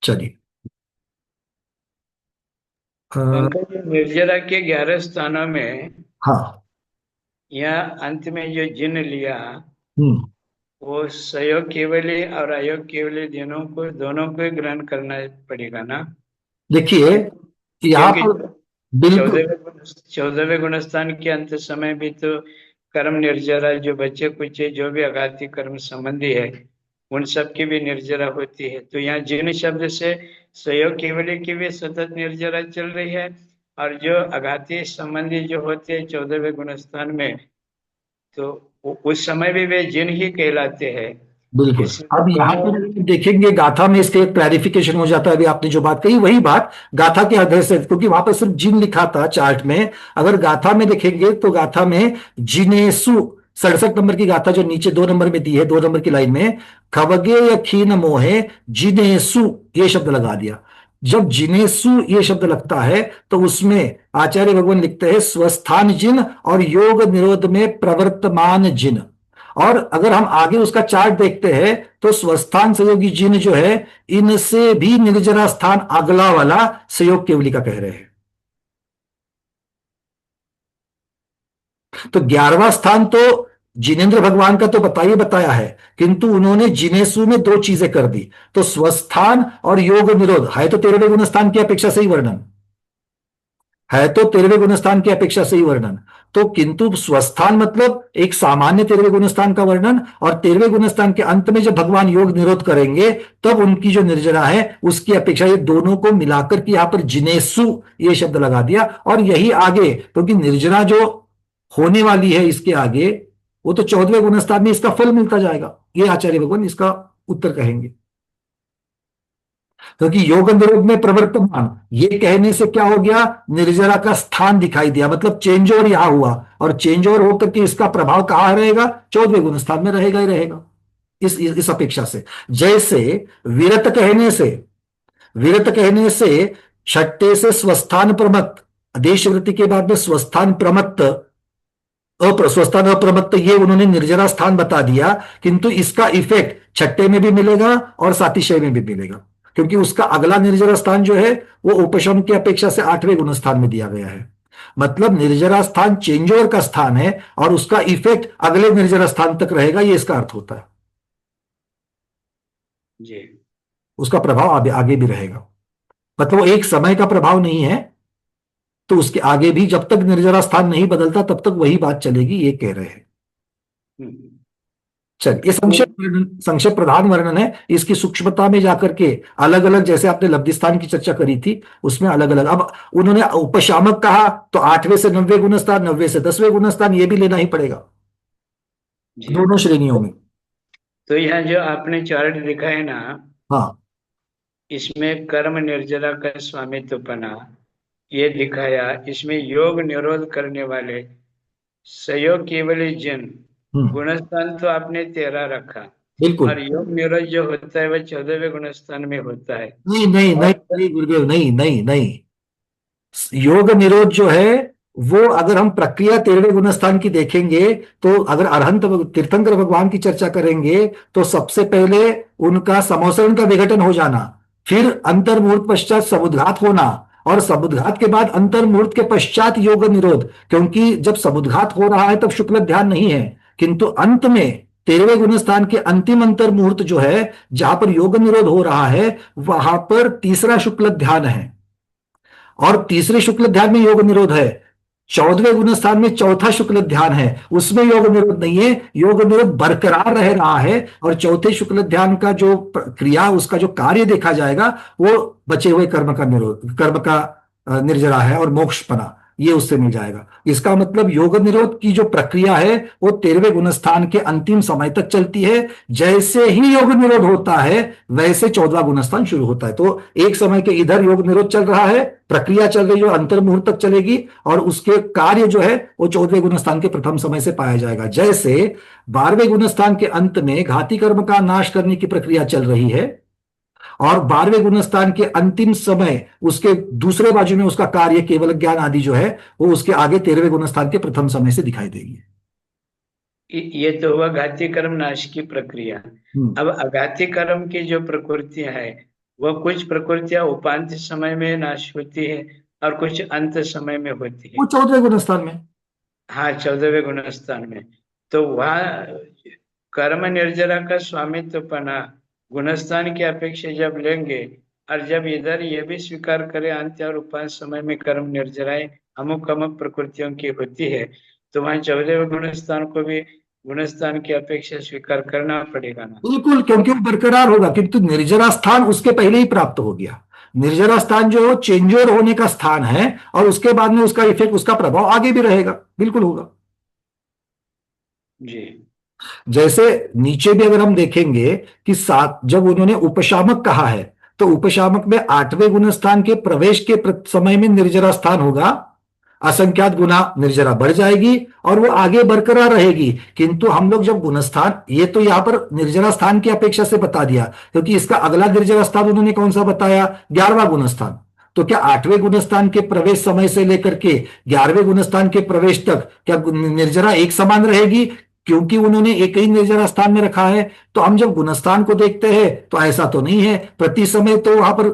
चलिए। पंकज जी, निर्जरा के 11 स्थानों में हाँ, यहाँ अंत में जो जिन लिया वो सहयोग केवली और अयोग केवली दोनों को ही ग्रहण करना पड़ेगा ना। देखिए यहाँ पर बिल्कुल 14वें गुणस्थान के अंत समय भी तो कर्म निर्जरा, जो बच्चे कुछ जो भी अघाती कर्म संबंधी है उन सब की भी निर्जरा होती है। तो यहाँ जिन शब्द से सहयोग केवली की भी सतत निर्जरा चल रही है, और जो अघाती संबंधी जो होते हैं 14वें गुणस्थान में, तो उस समय भी वे जिन ही कहलाते हैं। बिल्कुल। अब यहाँ पर देखेंगे गाथा में इसके एक क्लैरिफिकेशन हो जाता है। अभी आपने जो बात कही वही बात गाथा के आधार से, क्योंकि वहां पर सिर्फ जिन लिखा था चार्ट में। अगर गाथा में देखेंगे तो गाथा में जिनेसु 67 नंबर की गाथा जो नीचे 2 नंबर में दी है, 2 नंबर की लाइन में, खवगे या खीन मोहे जिनेसु ये शब्द लगा दिया। जब जिनेसु ये शब्द लगता है तो उसमें आचार्य भगवान लिखते हैं स्वस्थान जिन और योग निरोध में प्रवर्तमान जिन। और अगर हम आगे उसका चार्ट देखते हैं तो स्वस्थान सहयोगी जिन जो है इनसे भी निर्जरा स्थान अगला वाला सहयोग केवली का कह रहे हैं। तो 11वां स्थान तो जिनेन्द्र भगवान का तो बताया है, किंतु उन्होंने जिनेसु में 2 चीजें कर दी। तो स्वस्थान और योग निरोध है तो 13वें गुणस्थान की अपेक्षा से ही वर्णन है, तो 13वें गुणस्थान की अपेक्षा से ही वर्णन। तो किंतु स्वस्थान मतलब एक सामान्य 13वें गुणस्थान का वर्णन, और 13वें गुणस्थान के अंत में जब भगवान योग निरोध करेंगे तब उनकी जो निर्जरा है उसकी अपेक्षा, ये दोनों को मिलाकर के यहां पर जिनेसु ये शब्द लगा दिया। और यही आगे, क्योंकि निर्जरा जो होने वाली है इसके आगे वो तो 14वें गुणस्थान में इसका फल मिलता जाएगा, ये आचार्य भगवान इसका उत्तर कहेंगे। क्योंकि योग निरोध में प्रवर्तमान ये कहने से क्या हो गया, निर्जरा का स्थान दिखाई दिया, मतलब चेंज ओवर यहां हुआ, और चेंज ओवर होकर के इसका प्रभाव कहां रहेगा, 14वें गुणस्थान में रहेगा ही रहेगा इस अपेक्षा से। जैसे विरत कहने से छठे से स्वस्थान प्रमत्त, देशवृत्ति के बाद में स्वस्थान प्रमत्त, स्वस्थान अप्रमत्त ये उन्होंने निर्जरा स्थान बता दिया, किंतु इसका इफेक्ट छठे में भी मिलेगा और सातिशय में भी मिलेगा, क्योंकि उसका अगला निर्जरा स्थान जो है वो उपशम की अपेक्षा से 8वें गुणस्थान में दिया गया है। मतलब निर्जरा स्थान चेंज ओवर का स्थान है और उसका इफेक्ट अगले निर्जरा स्थान तक रहेगा, ये इसका अर्थ होता है जी। उसका प्रभाव आगे भी रहेगा, मतलब वो एक समय का प्रभाव नहीं है, तो उसके आगे भी जब तक निर्जरा स्थान नहीं बदलता तब तक वही बात चलेगी, ये कह रहे हैं। चलिए, ये संक्षेप प्रधान वर्णन है। इसकी सूक्ष्मता में जाकर के अलग अलग, जैसे आपने लब्धि स्थान की चर्चा करी थी उसमें अलग अलग, अब उन्होंने उपशामक कहा तो 8वें से 9वें गुणस्थान, 9वें से 10वें गुणस्थान, ये भी लेना ही पड़ेगा दोनों श्रेणियों में। तो यहाँ जो आपने चार्ट दिखा है ना, हाँ, इसमें कर्म निर्जरा का स्वामित्वपना ये दिखाया, इसमें योग निरोध करने वाले सहयोग केवल जिन गुणस्थान तो आपने 13 रखा, बिल्कुल, और योग निरोध जो होता है वह 14वें गुणस्थान में होता है। नहीं गुरुदेव, नहीं, योग निरोध जो है वो अगर हम प्रक्रिया 13वें गुणस्थान की देखेंगे तो अगर अरहंत तीर्थंकर भगवान की चर्चा करेंगे तो सबसे पहले उनका समोसरण का विघटन हो जाना, फिर अंतर्मुहूर्त पश्चात समुद्घात होना, और समुद्घात के बाद अंतर्मुहूर्त के पश्चात योग निरोध, क्योंकि जब समुद्घात हो रहा है तब शुक्ल ध्यान नहीं है, किंतु अंत में 13वें गुणस्थान के अंतिम अंतर्मुहूर्त जो है जहां पर योग निरोध हो रहा है वहां पर तीसरा शुक्ल ध्यान है, और तीसरे शुक्ल ध्यान में योग निरोध है। 14वें गुणस्थान में चौथा शुक्ल ध्यान है, उसमें योग निरोध नहीं है, योग निरोध बरकरार रह रहा है। और चौथे शुक्ल ध्यान का जो क्रिया, उसका जो कार्य देखा जाएगा वो बचे हुए कर्म का निरोध, कर्म का निर्जरा है और मोक्षपना, ये उससे मिल जाएगा। इसका मतलब योग निरोध की जो प्रक्रिया है वो 13वें गुणस्थान के अंतिम समय तक चलती है। जैसे ही योग निरोध होता है वैसे 14वां गुणस्थान शुरू होता है। तो एक समय के इधर योग निरोध चल रहा है, प्रक्रिया चल रही है जो अंतर्मुहूर्त तक चलेगी, और उसके कार्य जो है वो 14वें गुणस्थान के प्रथम समय से पाया जाएगा। जैसे 12वें गुणस्थान के अंत में घाती कर्म का नाश करने की प्रक्रिया चल रही है, और 12वें गुणस्थान के अंतिम समय उसके दूसरे बाजू में उसका कार्य केवल ज्ञान आदि जो है वो उसके आगे 13वें गुणस्थान के प्रथम समय से दिखाई देगी। ये तो हुआ घाती कर्म नाश की प्रक्रिया। अब अघाती कर्म की जो प्रकृतियां है वह कुछ प्रकृतियां उपांत समय में नाश होती है और कुछ अंत समय में होती है। वो 14वें गुणस्थान में, हाँ 14वें गुणस्थान में। तो वह कर्म निर्जरा का स्वामित्वपना गुणस्थान की अपेक्षा जब लेंगे, और जब इधर ये भी स्वीकार करें अंत्य और उपांत समय में कर्म निर्जराएं अमुक अमुक प्रकृतियों की होती है, तो वहां 14वें गुणस्थान को भी गुणस्थान की अपेक्षा स्वीकार करना पड़ेगा ना। बिल्कुल, क्योंकि वो बरकरार होगा, किंतु निर्जरा स्थान उसके पहले ही प्राप्त हो गया। निर्जरा स्थान जो है चेंजोर होने का स्थान है, और उसके बाद में उसका इफेक्ट, उसका प्रभाव आगे भी रहेगा, बिल्कुल होगा जी। जैसे नीचे भी अगर हम देखेंगे कि सात, जब उन्होंने उपशामक कहा है तो उपशामक में 8वें गुणस्थान के प्रवेश के समय में निर्जरा स्थान होगा, असंख्यात गुना निर्जरा बढ़ जाएगी और वो आगे बरकरार रहेगी। किंतु हम लोग जब गुणस्थान, ये तो यहां पर निर्जरा स्थान की अपेक्षा से बता दिया, क्योंकि इसका अगला निर्जरा स्थान उन्होंने कौन सा बताया, 11वां गुणस्थान। तो क्या 8वें गुणस्थान के प्रवेश समय से लेकर के 11वें गुणस्थान के प्रवेश तक क्या निर्जरा एक समान रहेगी? क्योंकि उन्होंने एक ही निर्जरा स्थान में रखा है। तो हम जब गुणस्थान को देखते हैं तो ऐसा तो नहीं है, प्रति समय तो वहां पर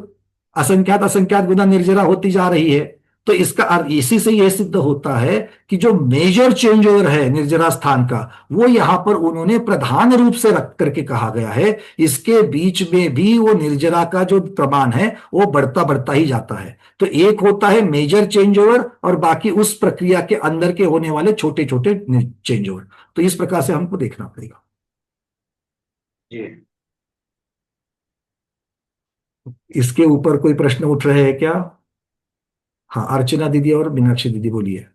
असंख्यात असंख्यात गुना निर्जरा होती जा रही है। तो इसका अर्थ इसी से यह सिद्ध होता है कि जो मेजर चेंज ओवर है निर्जरा स्थान का, वो यहां पर उन्होंने प्रधान रूप से रख करके कहा गया है। इसके बीच में भी वो निर्जरा का जो प्रमाण है वो बढ़ता बढ़ता ही जाता है। तो एक होता है मेजर चेंज ओवर, और बाकी उस प्रक्रिया के अंदर के होने वाले छोटे छोटे चेंज ओवर। तो इस प्रकार से हमको देखना पड़ेगा। इसके ऊपर कोई प्रश्न उठ रहे हैं क्या? हाँ, अर्चना दीदी और मीनाक्षी दीदी बोलिए।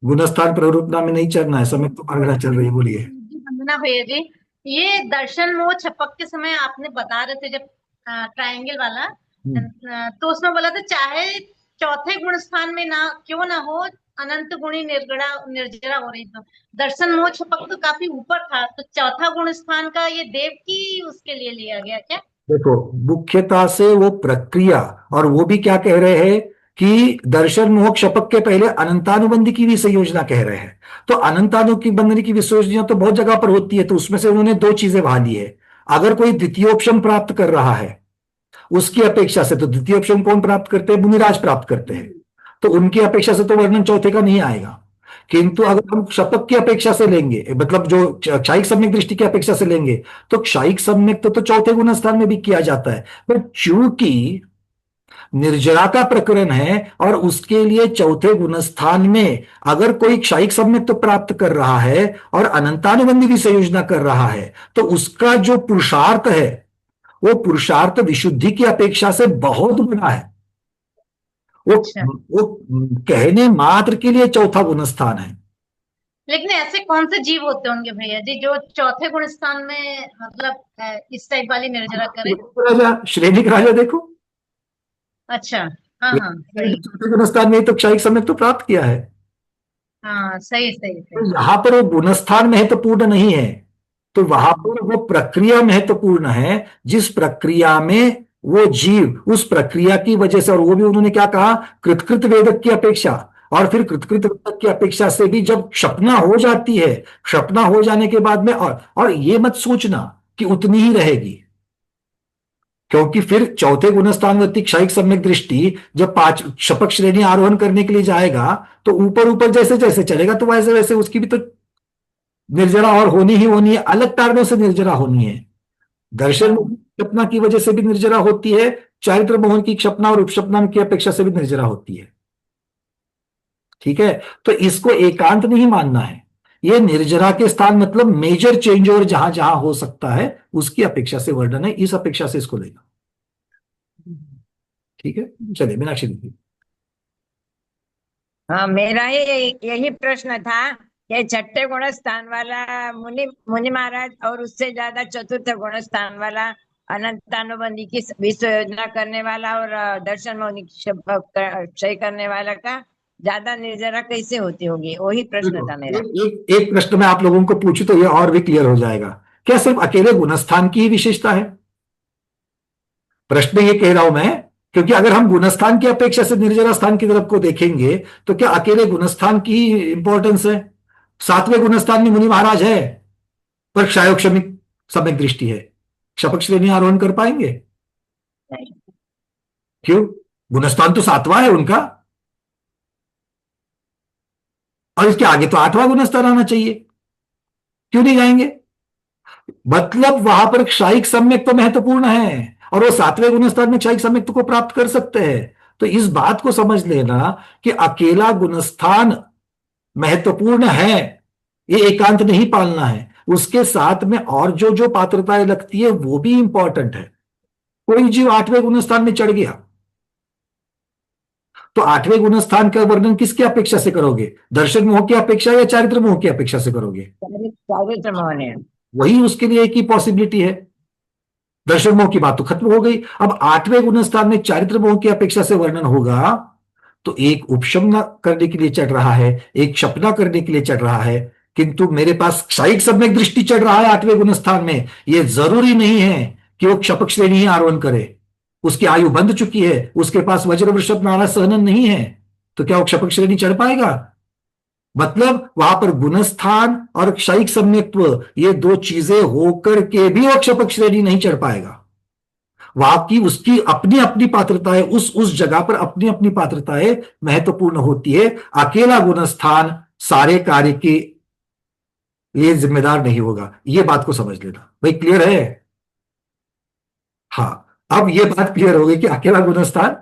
गुणस्थान प्रवृत्ता में नहीं चलना है, समय तो आग्रह चल रही है, बोलिए। वंदना भैया जी, ये दर्शन मोह छपक के समय आपने बता रहे थे जब ट्रायंगल वाला, तो उसमें बोला था चाहे चौथे गुण स्थान में ना क्यों ना हो, अनंत गुणी निर्जरा हो रही, तो दर्शन मोह छपक तो काफी ऊपर था, तो चौथा गुण स्थान का ये देव की उसके लिए लिया गया क्या? देखो, मुख्यता से वो प्रक्रिया, और वो भी क्या कह रहे हैं कि दर्शन मोह क्षपक के पहले अनंतानुबंधी की भी संयोजना कह रहे हैं। तो अनंतानुबंधी की विसर्जना तो बहुत जगह पर होती है, तो उसमें से उन्होंने दो चीजें वहां ली है। अगर कोई द्वितीयोपशम प्राप्त कर रहा है उसकी अपेक्षा से, तो द्वितीयोपशम कौन प्राप्त करते हैं? मुनिराज प्राप्त करते हैं, तो उनकी अपेक्षा से तो वर्णन चौथे का नहीं आएगा। किंतु अगर हम शपथ की अपेक्षा से लेंगे, मतलब जो क्षायिक सम्यक दृष्टि की अपेक्षा से लेंगे, तो क्षायिक सम्यक तो चौथे गुण स्थान में भी किया जाता है। पर चूंकि निर्जरा का प्रकरण है और उसके लिए चौथे गुणस्थान में अगर कोई क्षायिक सम्यक तो प्राप्त कर रहा है और अनंतानुबंधी भी संयोजना कर रहा है, तो उसका जो पुरुषार्थ है वो पुरुषार्थ विशुद्धि की अपेक्षा से बहुत बड़ा है। वो कहने मात्र के लिए चौथा गुणस्थान है। लेकिन ऐसे कौन से जीव होते होंगे भैया जी जो चौथे गुण स्थान में मतलब इस टाइप वाली निर्जरा करे? राजा, श्रेणिक राजा देखो। अच्छा, हाँ हाँ, चौथे गुणस्थान में तो क्षायिक सम्यक तो प्राप्त किया है। हाँ, सही सही, तो यहाँ पर वो गुणस्थान महत्वपूर्ण नहीं है, तो वहां पर वो प्रक्रिया महत्वपूर्ण है, जिस प्रक्रिया में वो जीव उस प्रक्रिया की वजह से, और वो भी उन्होंने क्या कहा, कृतकृत वेदक की अपेक्षा, और फिर कृतकृत वेदक की अपेक्षा से भी जब क्षपना हो जाती है, क्षपना हो जाने के बाद में और ये मत सोचना कि उतनी ही रहेगी, क्योंकि फिर चौथे गुणस्थानवर्ती क्षायिक सम्यक दृष्टि जब 5 शपक श्रेणी आरोहण करने के लिए जाएगा, तो ऊपर ऊपर जैसे जैसे चलेगा तो वैसे वैसे उसकी भी तो निर्जरा और होनी ही होनी है, अलग कारणों से निर्जरा होनी है। दर्शन क्षपना की वजह से भी निर्जरा होती है, चारित्र मोहन की क्षपना और उपक्षपना की अपेक्षा से भी निर्जरा होती है। ठीक है, तो इसको एकांत नहीं मानना है। ये निर्जरा के स्थान मतलब मेजर चेंज ओवर जहां जहां हो सकता है उसकी अपेक्षा से वर्णन है, इस अपेक्षा से इसको लेना। ठीक है, चलिए मीनाक्षी दीदी। हाँ, मेरा यही प्रश्न था कि छठे गुण स्थान वाला मुनि महाराज और उससे ज्यादा चतुर्थ गुण स्थान वाला अनंतानुबंधी की विश्व योजना करने वाला और दर्शन मौनि क्षय करने वाला का ज्यादा निर्जरा कैसे होती होगी, वही प्रश्न था मेरा। एक प्रश्न मैं आप लोगों को पूछूं तो ये और भी क्लियर हो जाएगा। क्या सिर्फ अकेले गुणस्थान की ही विशेषता है? प्रश्न ये कह रहा हूं मैं, क्योंकि अगर हम गुणस्थान की अपेक्षा से निर्जरा स्थान की तरफ को देखेंगे तो क्या अकेले गुणस्थान की इंपॉर्टेंस है? 7वें गुणस्थान में मुनि महाराज है पर क्षायोक्षमिक सम्यक दृष्टि है, शपथ श्रेणी आरोहण कर पाएंगे? क्यों? गुणस्थान तो 7वां है उनका, और इसके आगे तो 8वां गुणस्थान आना चाहिए, क्यों नहीं जाएंगे? मतलब वहां पर क्षायिक सम्यक तो महत्वपूर्ण है और वो 7वें गुणस्थान में क्षायिक सम्यक को प्राप्त कर सकते हैं। तो इस बात को समझ लेना कि अकेला गुणस्थान महत्वपूर्ण है, ये एकांत नहीं पालना है, उसके साथ में और जो जो पात्रताएं लगती है वो भी इंपॉर्टेंट है। कोई जीव 8वें गुणस्थान में चढ़ गया तो 8वें गुणस्थान का वर्णन किसकी अपेक्षा से करोगे? दर्शन मोह की अपेक्षा या चारित्र मोह की अपेक्षा से करोगे? चारित्र मोह ने। वही उसके लिए एक ही पॉसिबिलिटी है। दर्शन मोह की बात तो खत्म हो गई। अब 8वें गुणस्थान में चारित्र मोह की अपेक्षा से वर्णन होगा तो एक उपशमना करने के लिए चढ़ रहा है, एक क्षपना करने के लिए चढ़ रहा है, किंतु मेरे पास क्षायिक सम्यक दृष्टि चढ़ रहा है 8वें गुणस्थान में। यह जरूरी नहीं है कि वो क्षपक श्रेणी ही आरोहण करे, उसकी आयु बंध चुकी है, उसके पास वज्र वृषभ नाड़ा सहनन नहीं है, तो क्या वो क्षपक श्रेणी चढ़ पाएगा? मतलब वहां पर गुणस्थान और क्षयिक सम्यक्त्व ये दो चीजें होकर के भी वो क्षपक श्रेणी नहीं चढ़ पाएगा। वहां की उसकी अपनी अपनी पात्रताएं, उस जगह पर अपनी अपनी पात्रताएं महत्वपूर्ण होती है। अकेला गुणस्थान सारे कार्य के लिए जिम्मेदार नहीं होगा, ये बात को समझ लेना। भाई क्लियर है? हाँ, अब ये बात क्लियर हो गई कि अकेला गुणस्थान,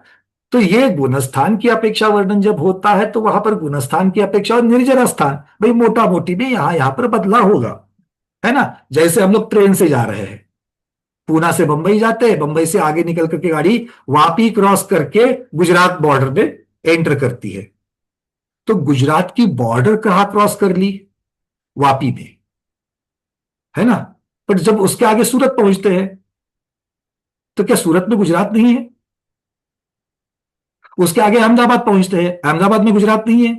तो ये गुणस्थान की अपेक्षा वर्णन जब होता है तो वहां पर गुणस्थान की अपेक्षा और निर्जरा स्थान, भाई मोटा मोटी में यहां पर बदलाव होगा, है ना। जैसे हम लोग ट्रेन से जा रहे हैं, पूना से बंबई जाते हैं, बंबई से आगे निकल करके गाड़ी वापी क्रॉस करके गुजरात बॉर्डर में एंटर करती है, तो गुजरात की बॉर्डर कहां क्रॉस कर ली? वापी में, है ना। पर जब उसके आगे सूरत पहुंचते हैं तो क्या सूरत में गुजरात नहीं है? उसके आगे अहमदाबाद पहुंचते हैं, अहमदाबाद में गुजरात नहीं है।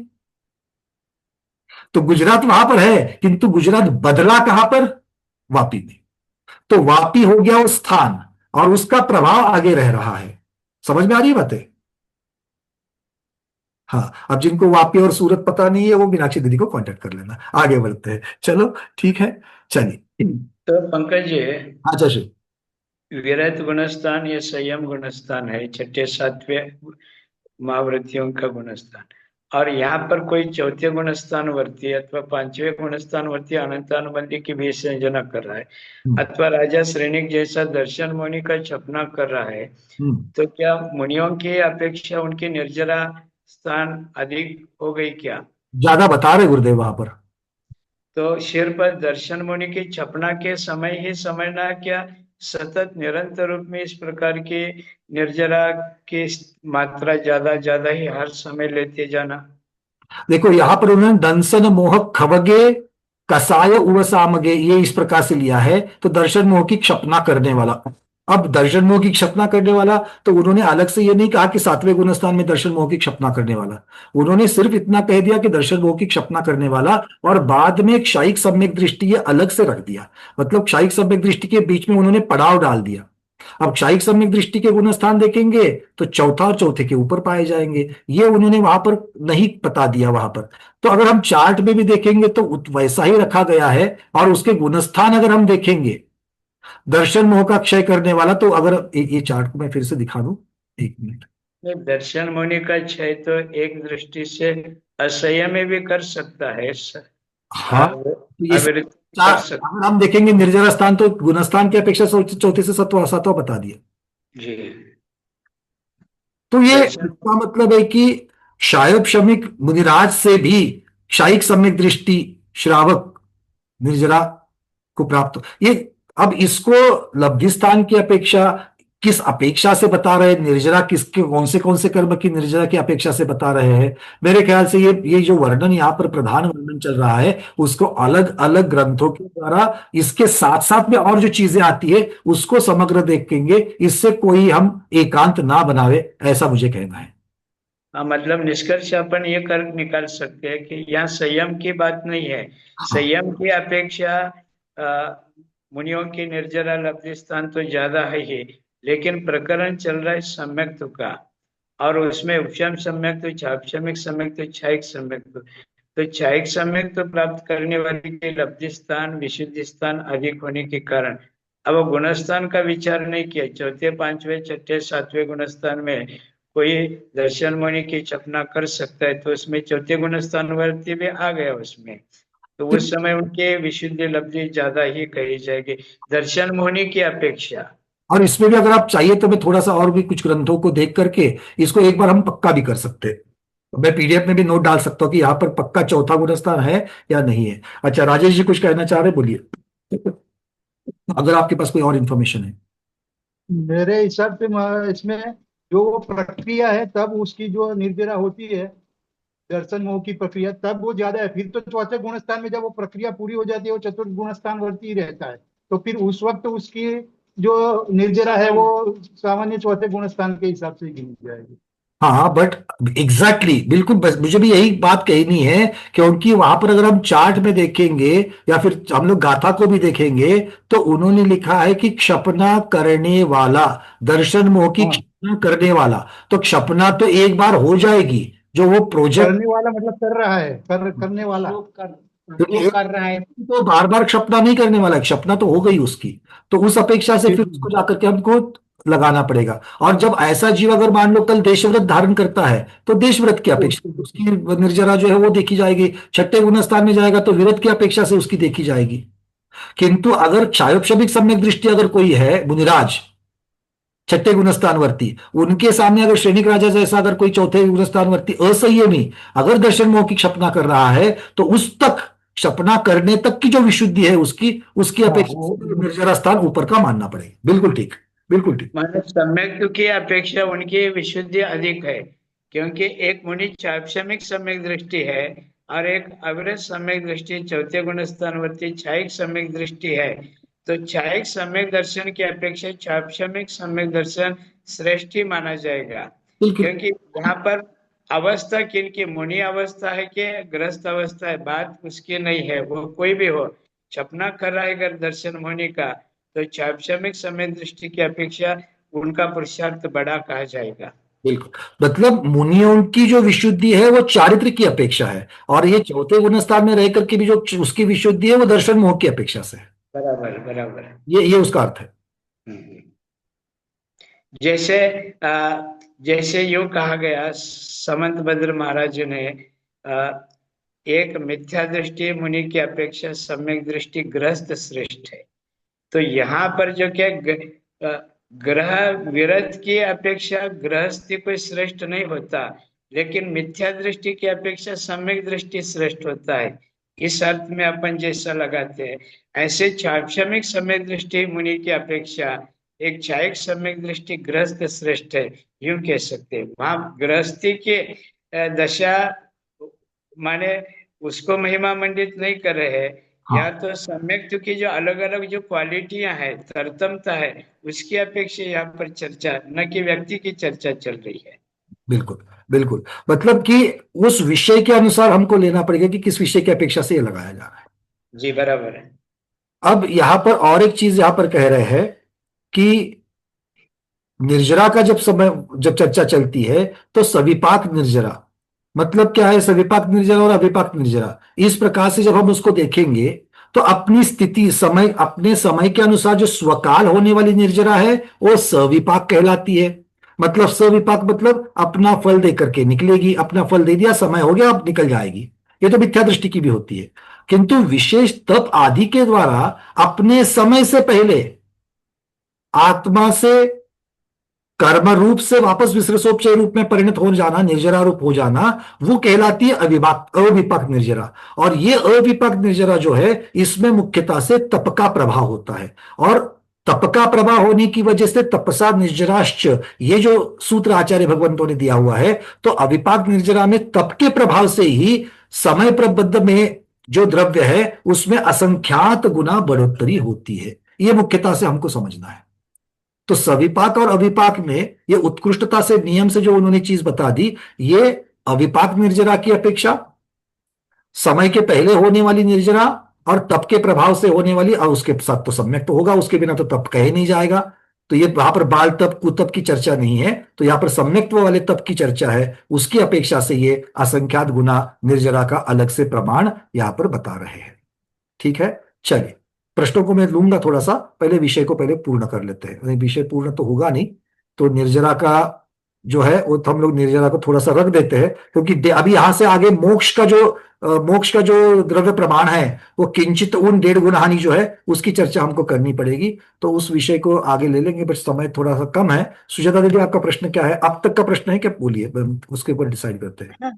तो गुजरात वहां पर है, किंतु गुजरात बदला कहां पर? वापी में। तो वापी हो गया वो स्थान और उसका प्रभाव आगे रह रहा है। समझ में आ रही है बातें? हाँ, अब जिनको वापी और सूरत पता नहीं है वो मीनाक्षी दीदी को कांटेक्ट कर लेना। आगे बढ़ते हैं, चलो ठीक है, चलिए। तो पंकज जी, हाँ जैसे विरत गुणस्थान या संयम गुणस्थान है, छठे 7वें महावृत्तियों का गुणस्थान, और यहाँ पर कोई चौथे गुणस्थान वर्ती अथवा 5वें गुणस्थान वर्ती अनंतानुबंधी की भी संयोजना कर रहा है, अथवा राजा श्रेणिक जैसा दर्शन मुनि का छपना कर रहा है, तो क्या मुनियों की अपेक्षा उनकी निर्जरा स्थान अधिक हो गई क्या? ज्यादा बता रहे गुरुदेव वहां पर। तो सिर पर दर्शन मुनि की छपना के समय ही समझना, क्या सतत निरंतर रूप में इस प्रकार की निर्जरा की मात्रा ज्यादा ही हर समय लेते जाना? देखो यहां पर उन्होंने दंसन मोह खवगे कसाय उवसामगे ये इस प्रकार से लिया है, तो दर्शन मोह की क्षपना करने वाला। अब दर्शन मोह की क्षपना करने वाला, तो उन्होंने अलग से ये नहीं कहा कि 7वें गुणस्थान में दर्शन मोह की क्षपना करने वाला, उन्होंने सिर्फ इतना कह दिया कि दर्शन मोह की क्षपना करने वाला, और बाद में क्षायिक सम्यक दृष्टि ये अलग से रख दिया। मतलब क्षायिक सम्यक दृष्टि के बीच में उन्होंने पड़ाव डाल दिया। अब क्षायिक सम्यक दृष्टि के गुणस्थान देखेंगे तो चौथा और चौथे के ऊपर पाए जाएंगे, ये उन्होंने वहां पर नहीं बता दिया वहां पर। तो अगर हम चार्ट में भी देखेंगे तो वैसा ही रखा गया है, और उसके गुणस्थान अगर हम देखेंगे दर्शन मोह का क्षय करने वाला, तो अगर ये चार्ट को मैं फिर से दिखा दूं, एक मिनट। दर्शन मुनि का क्षय तो एक दृष्टि से असह्य में भी कर सकता है। हाँ, अगर हम देखेंगे निर्जरा स्थान तो गुणस्थान की अपेक्षा चौथे से सातवां बता दिया जी। तो ये इसका मतलब है कि क्षायब शमिक मुनिराज से भी क्षायिक सम्यक दृष्टि श्रावक निर्जरा को प्राप्त हो। ये अब इसको लब्धि स्थान की अपेक्षा किस अपेक्षा से बता रहे हैं, निर्जरा किसके कौन से कर्म की निर्जरा की अपेक्षा से बता रहे हैं। मेरे ख्याल से ये जो वर्णन यहाँ पर प्रधान वर्णन चल रहा है उसको अलग अलग ग्रंथों के द्वारा इसके साथ साथ में और जो चीजें आती है उसको समग्र देखेंगे, इससे कोई हम एकांत ना बनावे, ऐसा मुझे कहना है। हाँ, मतलब निष्कर्ष अपन ये कर निकाल सकते हैं कि यहाँ संयम की बात नहीं है। संयम की अपेक्षा मुनियों की निर्जरा लब्धि स्थान तो ज्यादा है ही, लेकिन प्रकरण चल रहा है सम्यक्त्व का, और उसमें उपशम सम्यक्त्व, चापशमिक सम्यक्त्व, क्षायिक सम्यक्त्व। तो क्षायिक सम्यक्त्व प्राप्त करने वाले के लब्धि स्थान विशुद्धि स्थान अधिक होने के कारण अब गुणस्थान का विचार नहीं किया। चौथे पांचवें छठे सातवें गुणस्थान में कोई दर्शन मुनि की चपना कर सकता है, तो उसमें चौथे गुणस्थान वर्ती भी आ गया उसमें, तो उस समय उनके विशुद्धि लब्धि ज्यादा ही कही जाएगी दर्शन मुनि की अपेक्षा। और इसमें भी अगर आप चाहिए तो मैं थोड़ा सा और भी कुछ ग्रंथों को देख करके इसको एक बार हम पक्का भी कर सकते हैं। मैं पीडीएफ में भी नोट डाल सकता हूँ कि यहाँ पर पक्का चौथा गुणस्थान है या नहीं है। अच्छा, राजेश जी कुछ कहना चाह रहे, बोलिए अगर आपके पास कोई और इन्फॉर्मेशन है। मेरे हिसाब से इसमें जो वो प्रक्रिया है तब उसकी जो निर्जरा होती है दर्शन मोह की प्रक्रिया, तब वो ज्यादा है। फिर तो चौथे गुणस्थान में जब वो प्रक्रिया पूरी हो जाती है वो चतुर्थ गुणस्थान वर्ती ही रहता है, तो फिर उस वक्त उसकी जो निर्जरा है वो सामान्य चौथे गुणस्थान के हिसाब से गिनी जाएगी। हाँ, बट एग्जैक्टली बिल्कुल, बस मुझे भी यही बात कहनी है कि उनकी वहां पर अगर हम चार्ट में देखेंगे या फिर हम लोग गाथा को भी देखेंगे तो उन्होंने लिखा है कि क्षपना करने वाला, दर्शन मोह की क्षपना करने वाला, तो क्षपना तो एक बार हो जाएगी। जो वो प्रोजेक्ट करने वाला मतलब कर रहा है, करने वाला कर रहा है, तो बार बार क्षपना नहीं करने वाला, क्षपना तो हो गई उसकी, तो उस अपेक्षा से फिर उसको जाकर के हमको लगाना पड़ेगा। और जब ऐसा जीव अगर मान लो कल देशव्रत धारण करता है तो देशव्रत की अपेक्षा उसकी निर्जरा जो है वो देखी जाएगी। छठे गुणस्थान में जाएगा तो विरत की अपेक्षा से उसकी देखी जाएगी। किंतु अगर क्षायोपशमिक सम्यक दृष्टि अगर कोई है मुनिराज छठे गुणस्थानवर्ती, उनके सामने अगर श्रेणिक राजा जैसा अगर कोई चौथे गुणस्थानवर्ती असंयमी अगर दर्शन मोह की क्षपना कर रहा है तो उस तक क्षपना करने तक की जो विशुद्धि है उसकी अपेक्षा निर्जरा स्थान ऊपर का मानना पड़ेगा। बिल्कुल ठीक, बिल्कुल ठीक। माने सम्यक की अपेक्षा उनकी विशुद्धि अधिक है, क्योंकि एक मुनि चापशमिक सम्यक दृष्टि है और एक अविरत सम्यक दृष्टि चौथे गुणस्थानवर्ती क्षायिक सम्यक दृष्टि है। तो क्षायिक सम्यक दर्शन की अपेक्षा चापशमिक सम्यक दर्शन श्रेष्ठ ही माना जाएगा, क्योंकि यहाँ पर अवस्था किनकी, मुनि अवस्था है कि ग्रस्त अवस्था है, बात उसकी नहीं है। वो कोई भी हो, छपना कर रहा है अगर दर्शन मुनि का तो चापशमिक सम्यक दृष्टि की अपेक्षा उनका पुरुषार्थ बड़ा कहा जाएगा। बिल्कुल, मतलब मुनियों की जो विशुद्धि है वो चारित्र की अपेक्षा है, और ये चौथे गुणस्थान में रह करके भी जो उसकी विशुद्धि है वो दर्शन मोह की अपेक्षा से है। बराबर बराबर, ये उसका अर्थ है। जैसे यूं कहा गया समंत भद्र महाराज ने एक मिथ्या दृष्टि मुनि की अपेक्षा सम्यक दृष्टि गृहस्थ श्रेष्ठ है। तो यहाँ पर जो क्या ग्रह विरत की अपेक्षा गृहस्थी कोई श्रेष्ठ नहीं होता, लेकिन मिथ्या दृष्टि की अपेक्षा सम्यक दृष्टि श्रेष्ठ होता है। इस अर्थ में अपन जैसा लगाते हैं, ऐसे चापशमिक सम्यक दृष्टि मुनि की अपेक्षा एक क्षायिक सम्यक दृष्टि गृहस्थ श्रेष्ठ है, यूं कह सकते हैं। वहां गृहस्थी के दशा माने उसको महिमा मंडित नहीं कर रहे हैं। या तो सम्यक की जो अलग अलग जो क्वालिटियां हैं, तरतमता है, उसकी अपेक्षा यहाँ पर चर्चा, न कि व्यक्ति की चर्चा चल रही है। बिल्कुल बिल्कुल, मतलब कि उस विषय के अनुसार हमको लेना पड़ेगा कि किस विषय की अपेक्षा से ये लगाया जा रहा है। जी बराबर है। अब यहाँ पर और एक चीज यहाँ पर कह रहे हैं कि निर्जरा का जब चर्चा चलती है तो सविपाक निर्जरा, मतलब क्या है सविपाक निर्जरा और अविपाक निर्जरा, इस प्रकार से जब हम उसको देखेंगे तो अपनी स्थिति समय अपने समय के अनुसार जो स्वकाल होने वाली निर्जरा है वो सविपाक कहलाती है। मतलब सविपाक मतलब अपना फल दे करके निकलेगी, अपना फल दे दिया, समय हो गया, अब निकल जाएगी। ये तो मिथ्या दृष्टि की भी होती है। किंतु विशेष तप आदि के द्वारा अपने समय से पहले आत्मा से कर्म रूप से वापस विसर्जोपचय रूप में परिणत हो जाना, निर्जरा रूप हो जाना, वो कहलाती है अविपाक निर्जरा। और ये अविपाक निर्जरा जो है, इसमें मुख्यतः से तप का प्रभाव होता है। और तप का प्रभाव होने की वजह से तपसा निर्जराश्च, ये जो सूत्र आचार्य भगवंतों ने दिया हुआ है, तो अविपाक निर्जरा में तप के प्रभाव से ही समय प्रबद्ध में जो द्रव्य है उसमें असंख्यात गुना बढ़ोतरी होती है। ये मुख्यतः से हमको समझना है। तो सविपाक और अविपाक में ये उत्कृष्टता से नियम से जो उन्होंने चीज बता दी, ये अविपाक निर्जरा की अपेक्षा समय के पहले होने वाली निर्जरा और तप के प्रभाव से होने वाली, और उसके साथ तो सम्यक तो होगा, उसके बिना तो तप कहे नहीं जाएगा। तो ये वहां पर बाल तप कुतप की चर्चा नहीं है, तो यहां पर सम्यक्त्व वाले तप की चर्चा है। उसकी अपेक्षा से ये असंख्यात गुना निर्जरा का अलग से प्रमाण यहां पर बता रहे हैं। ठीक है, चलिए प्रश्नों को मैं लूंगा थोड़ा सा, पहले विषय को पहले पूर्ण कर लेते हैं। विषय पूर्ण तो होगा नहीं, तो निर्जरा का जो है वो तो हम लोग निर्जरा को थोड़ा सा रख देते हैं, क्योंकि अभी यहां से आगे मोक्ष का जो द्रव्य प्रमाण है वो किंचित उन 1.5 गुना हानि जो है उसकी चर्चा हमको करनी पड़ेगी। तो उस विषय को आगे ले लेंगे, बट समय थोड़ा सा कम है। सुजाता दीदी, आपका प्रश्न क्या है? अब तक का प्रश्न है क्या, बोलिए, उसके ऊपर डिसाइड करते हैं।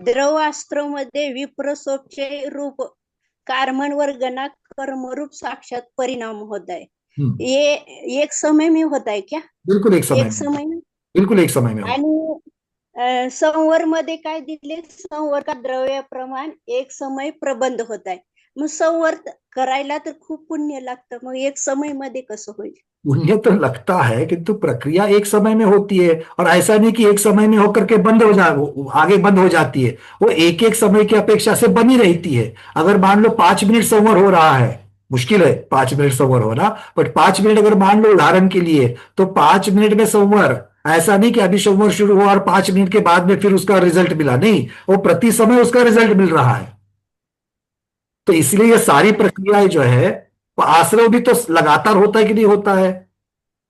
द्रवास्त्रामध्ये विप्रसोपचे रूप कार्बन गणा कर्मरूप साक्षात परिणाम होता है, ये एक समय में होता है क्या? बिल्कुल एक समय में, बिल्कुल एक समय में। आणि संवर मध्ये काय दिले, संवर का द्रव्य प्रमाण एक समय प्रबंध होत आहे, मग संवर करायला तर खूप पुण्य लागतं, मग एक समय मध्ये कसं होईल? पुण्य तो लगता है, किंतु प्रक्रिया एक समय में होती है, और ऐसा नहीं कि एक समय में होकर के बंद हो आगे बंद हो जाती है, वो एक एक समय की अपेक्षा से बनी रहती है। अगर मान लो 5 मिनट संवर हो रहा है, मुश्किल है 5 मिनट संवर होना, बट 5 मिनट अगर मान लो उदाहरण के लिए, तो 5 मिनट में संवर, ऐसा नहीं कि अभी संवर शुरू हुआ और 5 मिनट के बाद में फिर उसका रिजल्ट मिला, नहीं, वो प्रति समय उसका रिजल्ट मिल रहा है। तो इसलिए ये सारी प्रक्रियाएं जो है, आश्रव भी तो लगातार होता है कि नहीं होता है?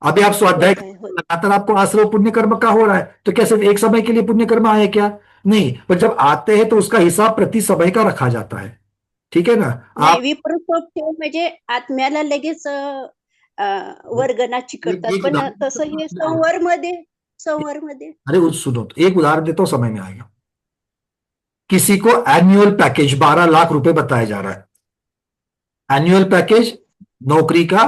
अभी आप स्वाध्याय लगातार आपको आश्रव पुण्य कर्म का हो रहा है, तो क्या सिर्फ एक समय के लिए पुण्य कर्म आए क्या? नहीं, पर जब आते हैं तो उसका हिसाब प्रति समय का रखा जाता है। ठीक है ना? आप विप्रसोपचे म्हणजे आत्म्याला लगेच वर्गणाची करतात, पण तसं हे संवर मध्ये अरे सुनो, तो एक उदाहरण देता हूं, समझ में आएगा। किसी को एनुअल पैकेज 12 लाख रुपए बताया जा रहा है, एनुअल पैकेज नौकरी का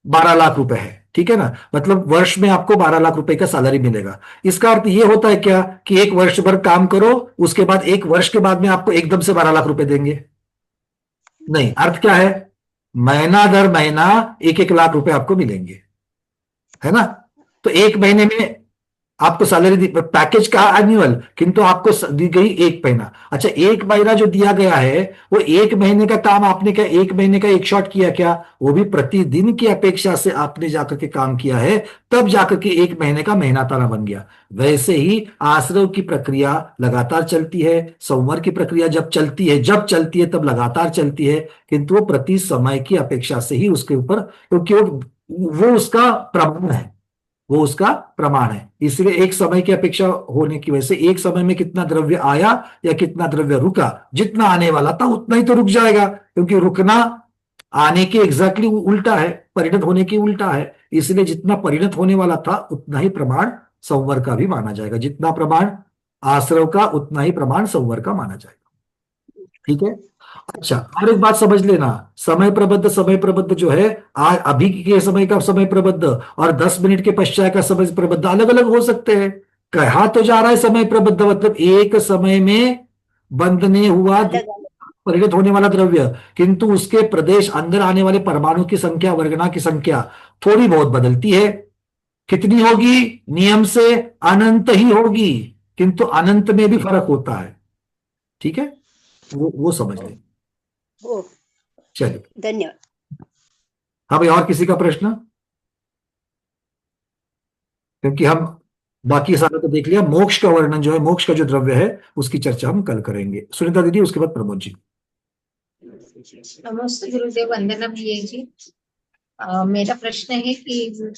12 लाख रुपए है, ठीक है ना, मतलब वर्ष में आपको 12 लाख रुपए का सैलरी मिलेगा। इसका अर्थ यह होता है क्या कि एक वर्ष भर काम करो, उसके बाद 1 वर्ष के बाद में आपको एकदम से 12 लाख रुपए देंगे? नहीं, अर्थ क्या है, महीना दर महीना 1-1 लाख रुपए आपको मिलेंगे, है ना? तो 1 महीने में आपको सैलरी पैकेज का एनुअल, किंतु आपको दी गई 1 महीना। अच्छा, 1 महीना जो दिया गया है वो 1 महीने का काम आपने क्या 1 महीने का एक शॉट किया क्या? वो भी प्रतिदिन की अपेक्षा से आपने जाकर के काम किया है, तब जाकर के 1 महीने का महीना तारा बन गया। वैसे ही आश्रव की प्रक्रिया लगातार चलती है, संवर की प्रक्रिया जब चलती है तब लगातार चलती है, किंतु वो प्रति समय की अपेक्षा से ही उसके ऊपर, क्योंकि वो उसका प्रमाण है, वो उसका प्रमाण है। इसलिए एक समय की अपेक्षा होने की वजह से एक समय में कितना द्रव्य आया या कितना द्रव्य रुका, जितना आने वाला था उतना ही तो रुक जाएगा, क्योंकि रुकना आने के एग्जैक्टली उल्टा है, परिणत होने की उल्टा है। इसलिए जितना परिणत होने वाला था उतना ही प्रमाण संवर का भी माना जाएगा, जितना प्रमाण आश्रव का उतना ही प्रमाण संवर का माना जाएगा। ठीक है। अच्छा, और एक बात समझ लेना, समय प्रबद्ध जो है, आज अभी के समय का समय प्रबद्ध और 10 मिनट के पश्चात का समय प्रबद्ध अलग अलग हो सकते हैं। कहा तो जा रहा है समय प्रबद्ध मतलब एक समय में बंधने हुआ परिणत होने वाला द्रव्य, किंतु उसके प्रदेश अंदर आने वाले परमाणु की संख्या, वर्गना की संख्या थोड़ी बहुत बदलती है। कितनी होगी? नियम से अनंत ही होगी, किंतु अनंत में भी फर्क होता है। ठीक है, वो समझ लें। चलिए, धन्यवाद। हाँ भाई, और किसी का प्रश्न? क्योंकि हम बाकी सारा तो देख लिया, मोक्ष का वर्णन जो है, मोक्ष का जो द्रव्य है उसकी चर्चा हम कल करेंगे। सुनीता दीदी, उसके बाद प्रमोद जी। नमस्ते गुरुदेव, वंदना भैया जी। मेरा प्रश्न है कि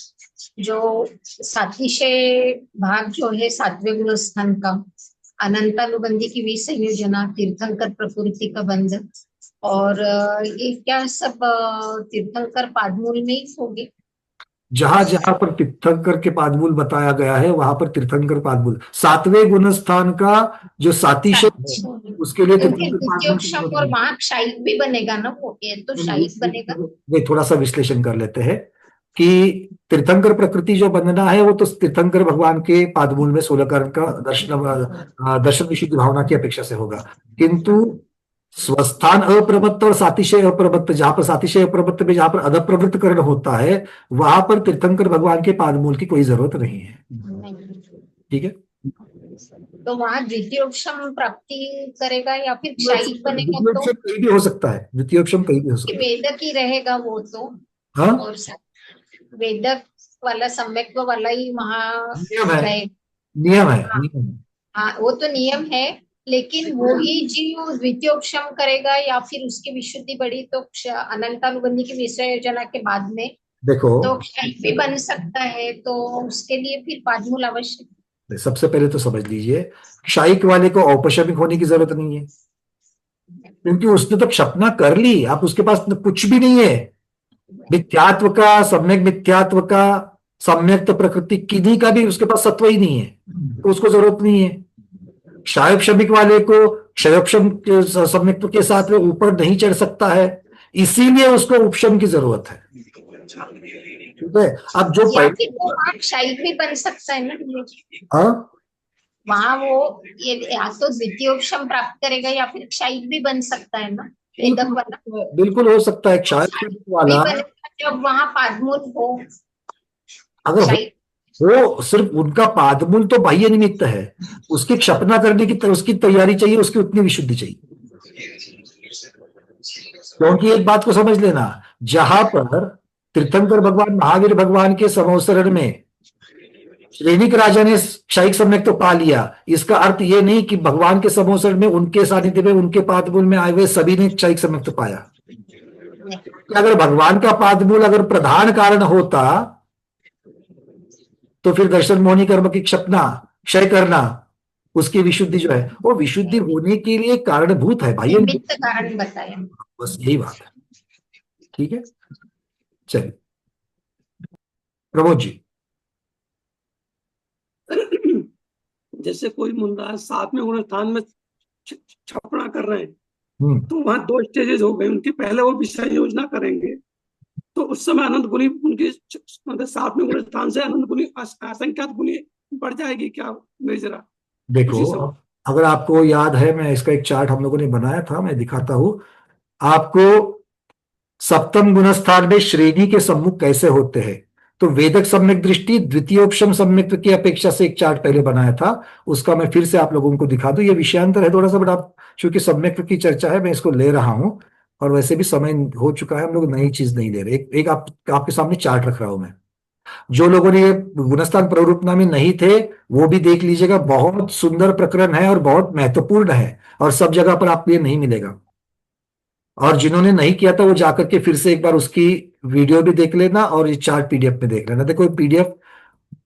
जो सातिशय भाग जो है 7वें गुण स्थान का, अनंतानुबंधी की विसंयोजना, तीर्थंकर प्रकृति का बंध, और ये क्या सब तीर्थंकर पादमूल में ही होंगे? जहां जहां पर तीर्थंकर के पादमूल बताया गया है वहां पर तीर्थंकर पादमूल, 7वें गुणस्थान का जो सातिशय है उसके लिए तो फिर तीर्थंकर पादमूल की द्वितीयोक्षम जरूरत और नहीं। वहां क्षायिक भी बनेगा ना, वो ये तो क्षायिक बनेगा। वे थोड़ा सा विश्लेषण कर लेते हैं कि तीर्थंकर प्रकृति जो बंधना है वो तो तीर्थंकर भगवान के पादमूल में 16 करण का दर्शन विशुद्धि भावना की अपेक्षा से होगा, किंतु स्वस्थान अप्रवृत्त और सातिशय अप्रवृत्त, जहां पर सातिशय अप्रवृत्त में जहां पर अधप्रवृत्त करण होता है वहां पर तीर्थंकर भगवान के पादमूल की कोई जरूरत नहीं है। ठीक है, तो वहां द्वितीयोक्षम प्राप्ति करेगा या फिर क्षायिक बनेगा? तो द्वितीयोक्षम कहीं भी हो सकता है, द्वितीयोक्षम कहीं भी हो सकता है। वेदक ही रहेगा वो तो। हाँ, और वेदक वाला सम्यक्त्व वाला ही वहां नियम है, रहेगा। नियम है, हाँ, नियम है। हाँ वो तो नियम है, लेकिन वो ही जीव द्वितीयोक्षम करेगा या फिर उसकी विशुद्धि बढ़ी तो अनंतानुबंधी की विषय योजना के बाद में देखो, तो क्षायिक भी बन सकता है, तो उसके लिए फिर पादमूल आवश्यक। सबसे पहले तो समझ लीजिए क्षायिक वाले को औपशमिक होने की जरूरत नहीं है, क्योंकि उसने तो क्षपना कर ली, आप उसके पास कुछ भी नहीं है, मिथ्यात्व का, सम्यक मिथ्यात्व का, सम्यक्त प्रकृति किन्हीं का भी उसके पास सत्व ही नहीं है, तो उसको जरूरत नहीं है। क्षायोपशमिक वाले को क्षयोपशम सम्यक्त्व के साथ में ऊपर नहीं चढ़ सकता है, इसीलिए उसको उपशम की जरूरत है। ठीक है, अब जो या फिर वो वहां क्षायिक भी बन सकता है ना। हाँ, वहां वो ये या तो द्वितीयोक्षम प्राप्त करेगा या फिर क्षायिक भी बन सकता है ना, वेदक वाला। बिल्कुल हो सकता है क्षायोपशमिक वाला, जब वहां पादमूल हो। अगर वो सिर्फ उनका पादमूल तो बाह्य निमित्त है, उसकी क्षपना करने की उसकी तैयारी चाहिए, उसकी उतनी विशुद्धि चाहिए। क्योंकि एक बात को समझ लेना, जहां पर तीर्थंकर भगवान महावीर भगवान के समोसरण में श्रेणिक राजा ने क्षायिक सम्यक तो पा लिया, इसका अर्थ ये नहीं कि भगवान के समोसरण में उनके सानिध्य में उनके पादमूल में आए हुए सभी ने क्षायिक सम्यक तो पाया। अगर भगवान का पादमूल अगर प्रधान कारण होता तो फिर दर्शन मोहनी कर्म की क्षपना क्षय करना, उसकी विशुद्धि जो है वो विशुद्धि होने के लिए कारणभूत है भाई, निमित्त कारण बताया, बस यही बात है। ठीक है, चलिए प्रमोद जी। जैसे कोई मुंडा 7वें गुण स्थान में छपना कर रहे हैं, तो वहां 2 स्टेजेस हो गए उनकी। पहले वो विषय योजना करेंगे तो उस समय अनंत गुणी उनकी मतलब 7वें गुण स्थान से अनंत गुणी असंख्यात गुणी बढ़ जाएगी क्या निर्जरा? देखो, अगर आपको याद है, मैं इसका एक चार्ट हम लोगों ने बनाया था, मैं दिखाता हूं आपको। 7वें गुण स्थान में श्रेणी के सम्मुख कैसे होते हैं, तो वेदक सम्यक दृष्टि द्वितीयोपशम सम्यक्त्व की अपेक्षा से एक चार्ट पहले बनाया था, उसका मैं फिर से आप लोगों को दिखा दूं। ये विषयांतर है थोड़ा सा, बट आप चूंकि सम्यक्त्व की चर्चा है मैं इसको ले रहा हूं, और वैसे भी समय हो चुका है, हम लोग नई चीज नहीं ले रहे। एक आपके सामने चार्ट रख रहा हूं मैं। जो लोगों ने ये गुणस्थान प्रवरूपना में नहीं थे वो भी देख लीजिएगा, बहुत सुंदर प्रकरण है और बहुत महत्वपूर्ण है, और सब जगह पर आपको ये नहीं मिलेगा। और जिन्होंने नहीं किया था वो जाकर के फिर से एक बार उसकी वीडियो भी देख लेना और ये चार्ट पीडीएफ में देख लेना। देखो पीडीएफ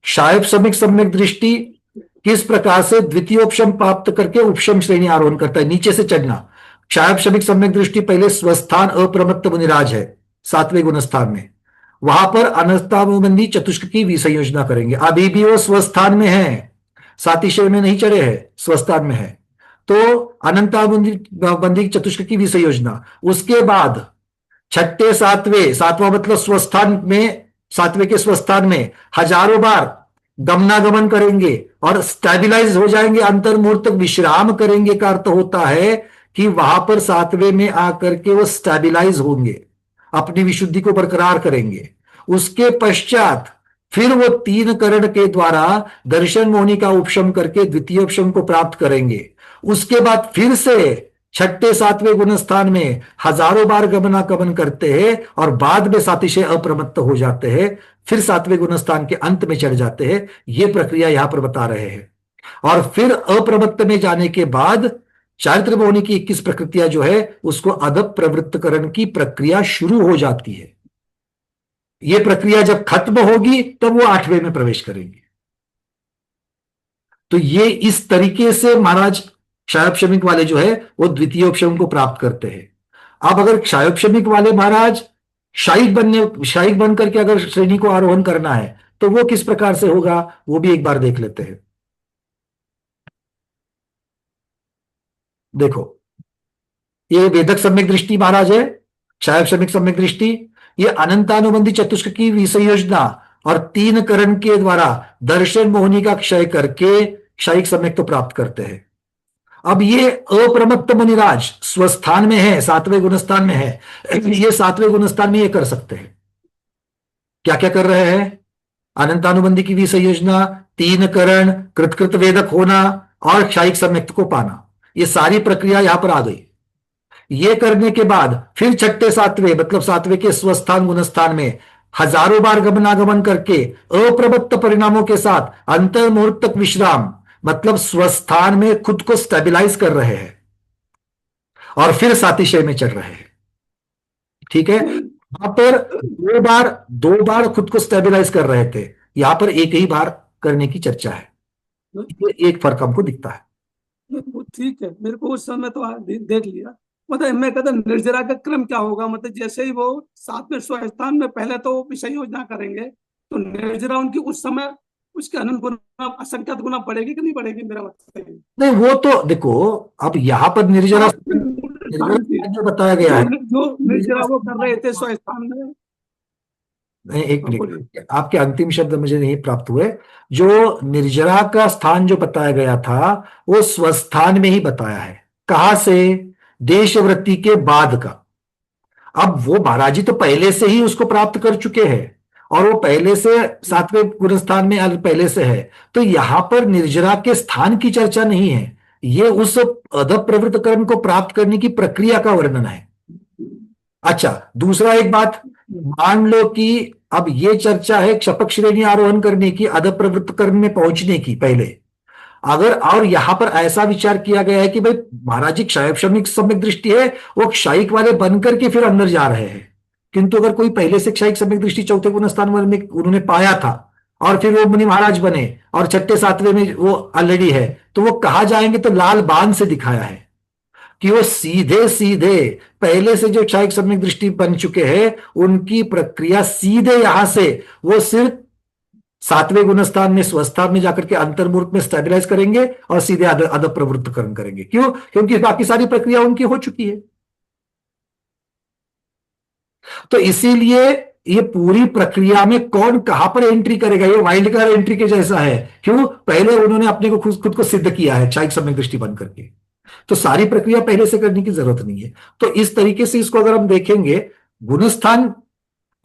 क्षायोपशमिक सम्यक दृष्टि किस प्रकार से द्वितीयोपशम प्राप्त करके उपशम श्रेणी आरोहण करता है, नीचे से चढ़ना। क्षायोपशमिक सम्यक दृष्टि पहले स्वस्थान अप्रमत्त मुनिराज है 7वें गुणस्थान में, वहां पर अनंतानुबंधी चतुष्क की विसंयोजना करेंगे। अभी भी वो स्वस्थान में है, सातिशय में नहीं चढ़े हैं, स्वस्थान में है, तो अनंतानुबंधी चतुष्क की विसंयोजना। उसके बाद 6ठे 7वें, 7वां मतलब स्वस्थान में, 7वें के स्वस्थान में हजारों बार गमनागमन करेंगे और स्टेबिलाइज हो जाएंगे, अंतर्मुहूर्त तक विश्राम करेंगे का अर्थ होता है कि वहां पर 7वें में आकर के वो स्टेबिलाइज होंगे, अपनी विशुद्धि को बरकरार करेंगे। उसके पश्चात फिर वो 3 करण के द्वारा दर्शन मोहनी का उपशम करके द्वितीय उपशम को प्राप्त करेंगे। उसके बाद फिर से 6ठे 7वें गुण स्थान में हजारों बार गमनागमन करते हैं और बाद में सातिशय अप्रमत्त हो जाते हैं, फिर 7वें गुण स्थान के अंत में चढ़ जाते हैं। ये प्रक्रिया यहां पर बता रहे हैं। और फिर अप्रमत्त में जाने के बाद चारित्र मोहनी की 21 प्रकृतियां जो है उसको अदप प्रवृत्तकरण की प्रक्रिया शुरू हो जाती है। यह प्रक्रिया जब खत्म होगी तब वो 8वें में प्रवेश करेंगे। तो ये इस तरीके से महाराज क्षायोपशमिक वाले जो है वो द्वितीयोपशम को प्राप्त करते हैं। अब अगर क्षायोपशमिक वाले महाराज शायिक बन करके अगर श्रेणी को आरोहण करना है तो वो किस प्रकार से होगा, वो भी एक बार देख लेते हैं। देखो, ये वेदक सम्यक दृष्टि महाराज है, क्षायक श्रमिक सम्यक दृष्टि, ये अनंतानुबंधी चतुष्क की विसंयोजना और 3 करण के द्वारा दर्शन मोहिनी का क्षय करके क्षायिक सम्यक तो प्राप्त करते हैं। अब ये अप्रमत्त मणिराज स्वस्थान में है, 7वें गुणस्थान में है, ये 7वें गुणस्थान में ये कर सकते हैं। क्या क्या कर रहे हैं? अनंतानुबंधी की विसंयोजना, 3 करण, कृतकृत वेदक होना और क्षायिक सम्यक को पाना, ये सारी प्रक्रिया यहां पर आ गई। ये करने के बाद फिर 6ठे 7वें मतलब 7वें के स्वस्थान गुणस्थान में हजारों बार गमनागमन करके अप्रमत्त परिणामों के साथ अंतर मुहूर्त तक विश्राम मतलब स्वस्थान में खुद को स्टेबलाइज कर रहे हैं और फिर सातिशय में चढ़ रहे हैं। ठीक है, वहां पर 2 बार खुद को स्टेबलाइज कर रहे थे, यहां पर एक ही बार करने की चर्चा है। ये एक फर्क हमको दिखता है। ठीक है, मेरे को उस समय तो देख लिया, मतलब मैं कहता निर्जरा का क्रम क्या होगा, मतलब जैसे ही वो 7वें स्वस्थान में पहले तो विषय योजना करेंगे तो निर्जरा उनकी उस समय उसके अनंत गुना असंख्यात गुना बढ़ेगी कि नहीं बढ़ेगी, मेरा मतलब नहीं, वो तो देखो अब यहाँ पर निर्जरा जो बताया गया है, जो निर्जरा वो कर रहे थे स्वस्थान में। नहीं, एक मिनट, आपके अंतिम शब्द मुझे नहीं प्राप्त हुए। जो निर्जरा का स्थान जो बताया गया था वो स्वस्थान में ही बताया है। कहां से? देशवृत्ति के बाद का। अब वो महाराज जी तो पहले से ही उसको प्राप्त कर चुके हैं और वो पहले से 7वें गुणस्थान में पहले से है, तो यहां पर निर्जरा के स्थान की चर्चा नहीं है, ये उस अधप प्रवृत्त कर्म को प्राप्त करने की प्रक्रिया का वर्णन है। अच्छा, दूसरा एक बात, मान लो कि अब ये चर्चा है क्षपक श्रेणी आरोहण करने की, अधप प्रवृत्त कर्म में पहुंचने की पहले, अगर और यहां पर ऐसा विचार किया गया है कि भाई महाराज जी क्षायक श्रमिक सम्यक दृष्टि है, वो क्षायिक वाले बनकर के फिर अंदर जा रहे हैं, किंतु अगर कोई पहले से क्षायिक सम्यक दृष्टि 4थे गुणस्थान में उन्होंने पाया था और फिर वो मुनि महाराज बने और 6ठे 7वें में वो ऑलरेडी है, तो वो कहा जाएंगे तो लाल बाण से दिखाया है कि वो सीधे सीधे पहले से जो क्षायिक सम्यक दृष्टि बन चुके हैं उनकी प्रक्रिया सीधे यहां से वो सिर्फ 7वें गुणस्थान में स्वस्थान में जाकर के अंतर्मुहूर्त में स्टेबलाइज करेंगे और सीधे अधप प्रवृत्त कर्म करेंगे। क्यों? क्योंकि बाकी सारी प्रक्रिया उनकी हो चुकी है। तो इसीलिए ये पूरी प्रक्रिया में कौन कहां पर एंट्री करेगा, ये वाइल्ड कार्ड एंट्री के जैसा है। क्यों? पहले उन्होंने अपने को खुद को सिद्ध किया है क्षायिक सम्यक दृष्टि बन करके, तो सारी प्रक्रिया पहले से करने की जरूरत नहीं है। तो इस तरीके से इसको अगर हम देखेंगे, गुणस्थान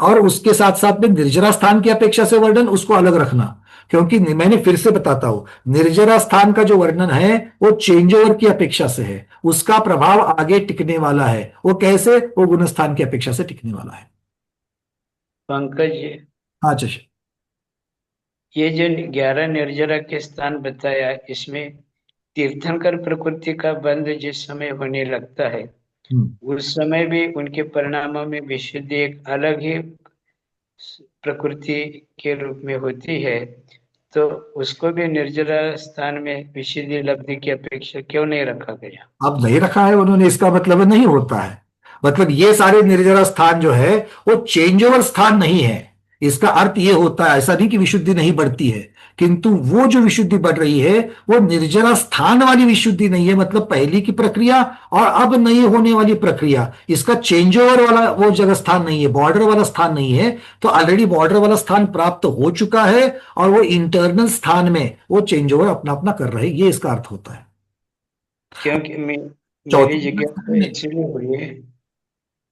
और उसके साथ साथ में निर्जरा स्थान की अपेक्षा से वर्णन उसको अलग रखना, क्योंकि मैंने फिर से बताता हूं, निर्जरा स्थान का जो वर्णन है वो चेंज ओवर की अपेक्षा से है, उसका प्रभाव आगे टिकने वाला है। वो कैसे? वो गुणस्थान की अपेक्षा से टिकने वाला है। पंकज जी, हाँ चश, ये जो 11 निर्जरा के स्थान बताया, इसमें तीर्थंकर प्रकृति का बंध जिस समय होने लगता है उस समय भी उनके परिणामों में विशुद्धि एक अलग ही प्रकृति के रूप में होती है, तो उसको भी निर्जरा स्थान में विशुद्धि लब्धि की अपेक्षा क्यों नहीं रखा गया? अब नहीं रखा है उन्होंने, इसका मतलब नहीं होता है, मतलब ये सारे निर्जरा स्थान जो है वो चेंज ओवर स्थान नहीं है। इसका अर्थ ये होता है, ऐसा नहीं कि विशुद्धि नहीं बढ़ती है, किंतु वो जो विशुद्धि बढ़ रही है वो निर्जरा स्थान वाली विशुद्धि नहीं है, मतलब पहली की प्रक्रिया और अब नहीं होने वाली प्रक्रिया, इसका चेंज ओवर वाला वो जगह स्थान नहीं है, बॉर्डर वाला स्थान नहीं है। तो ऑलरेडी बॉर्डर वाला स्थान प्राप्त हो चुका है और वो इंटरनल स्थान में वो चेंज ओवर अपना अपना कर रहे हैं, ये इसका अर्थ होता है। क्योंकि मेरी जिज्ञासा इसलिए हुई है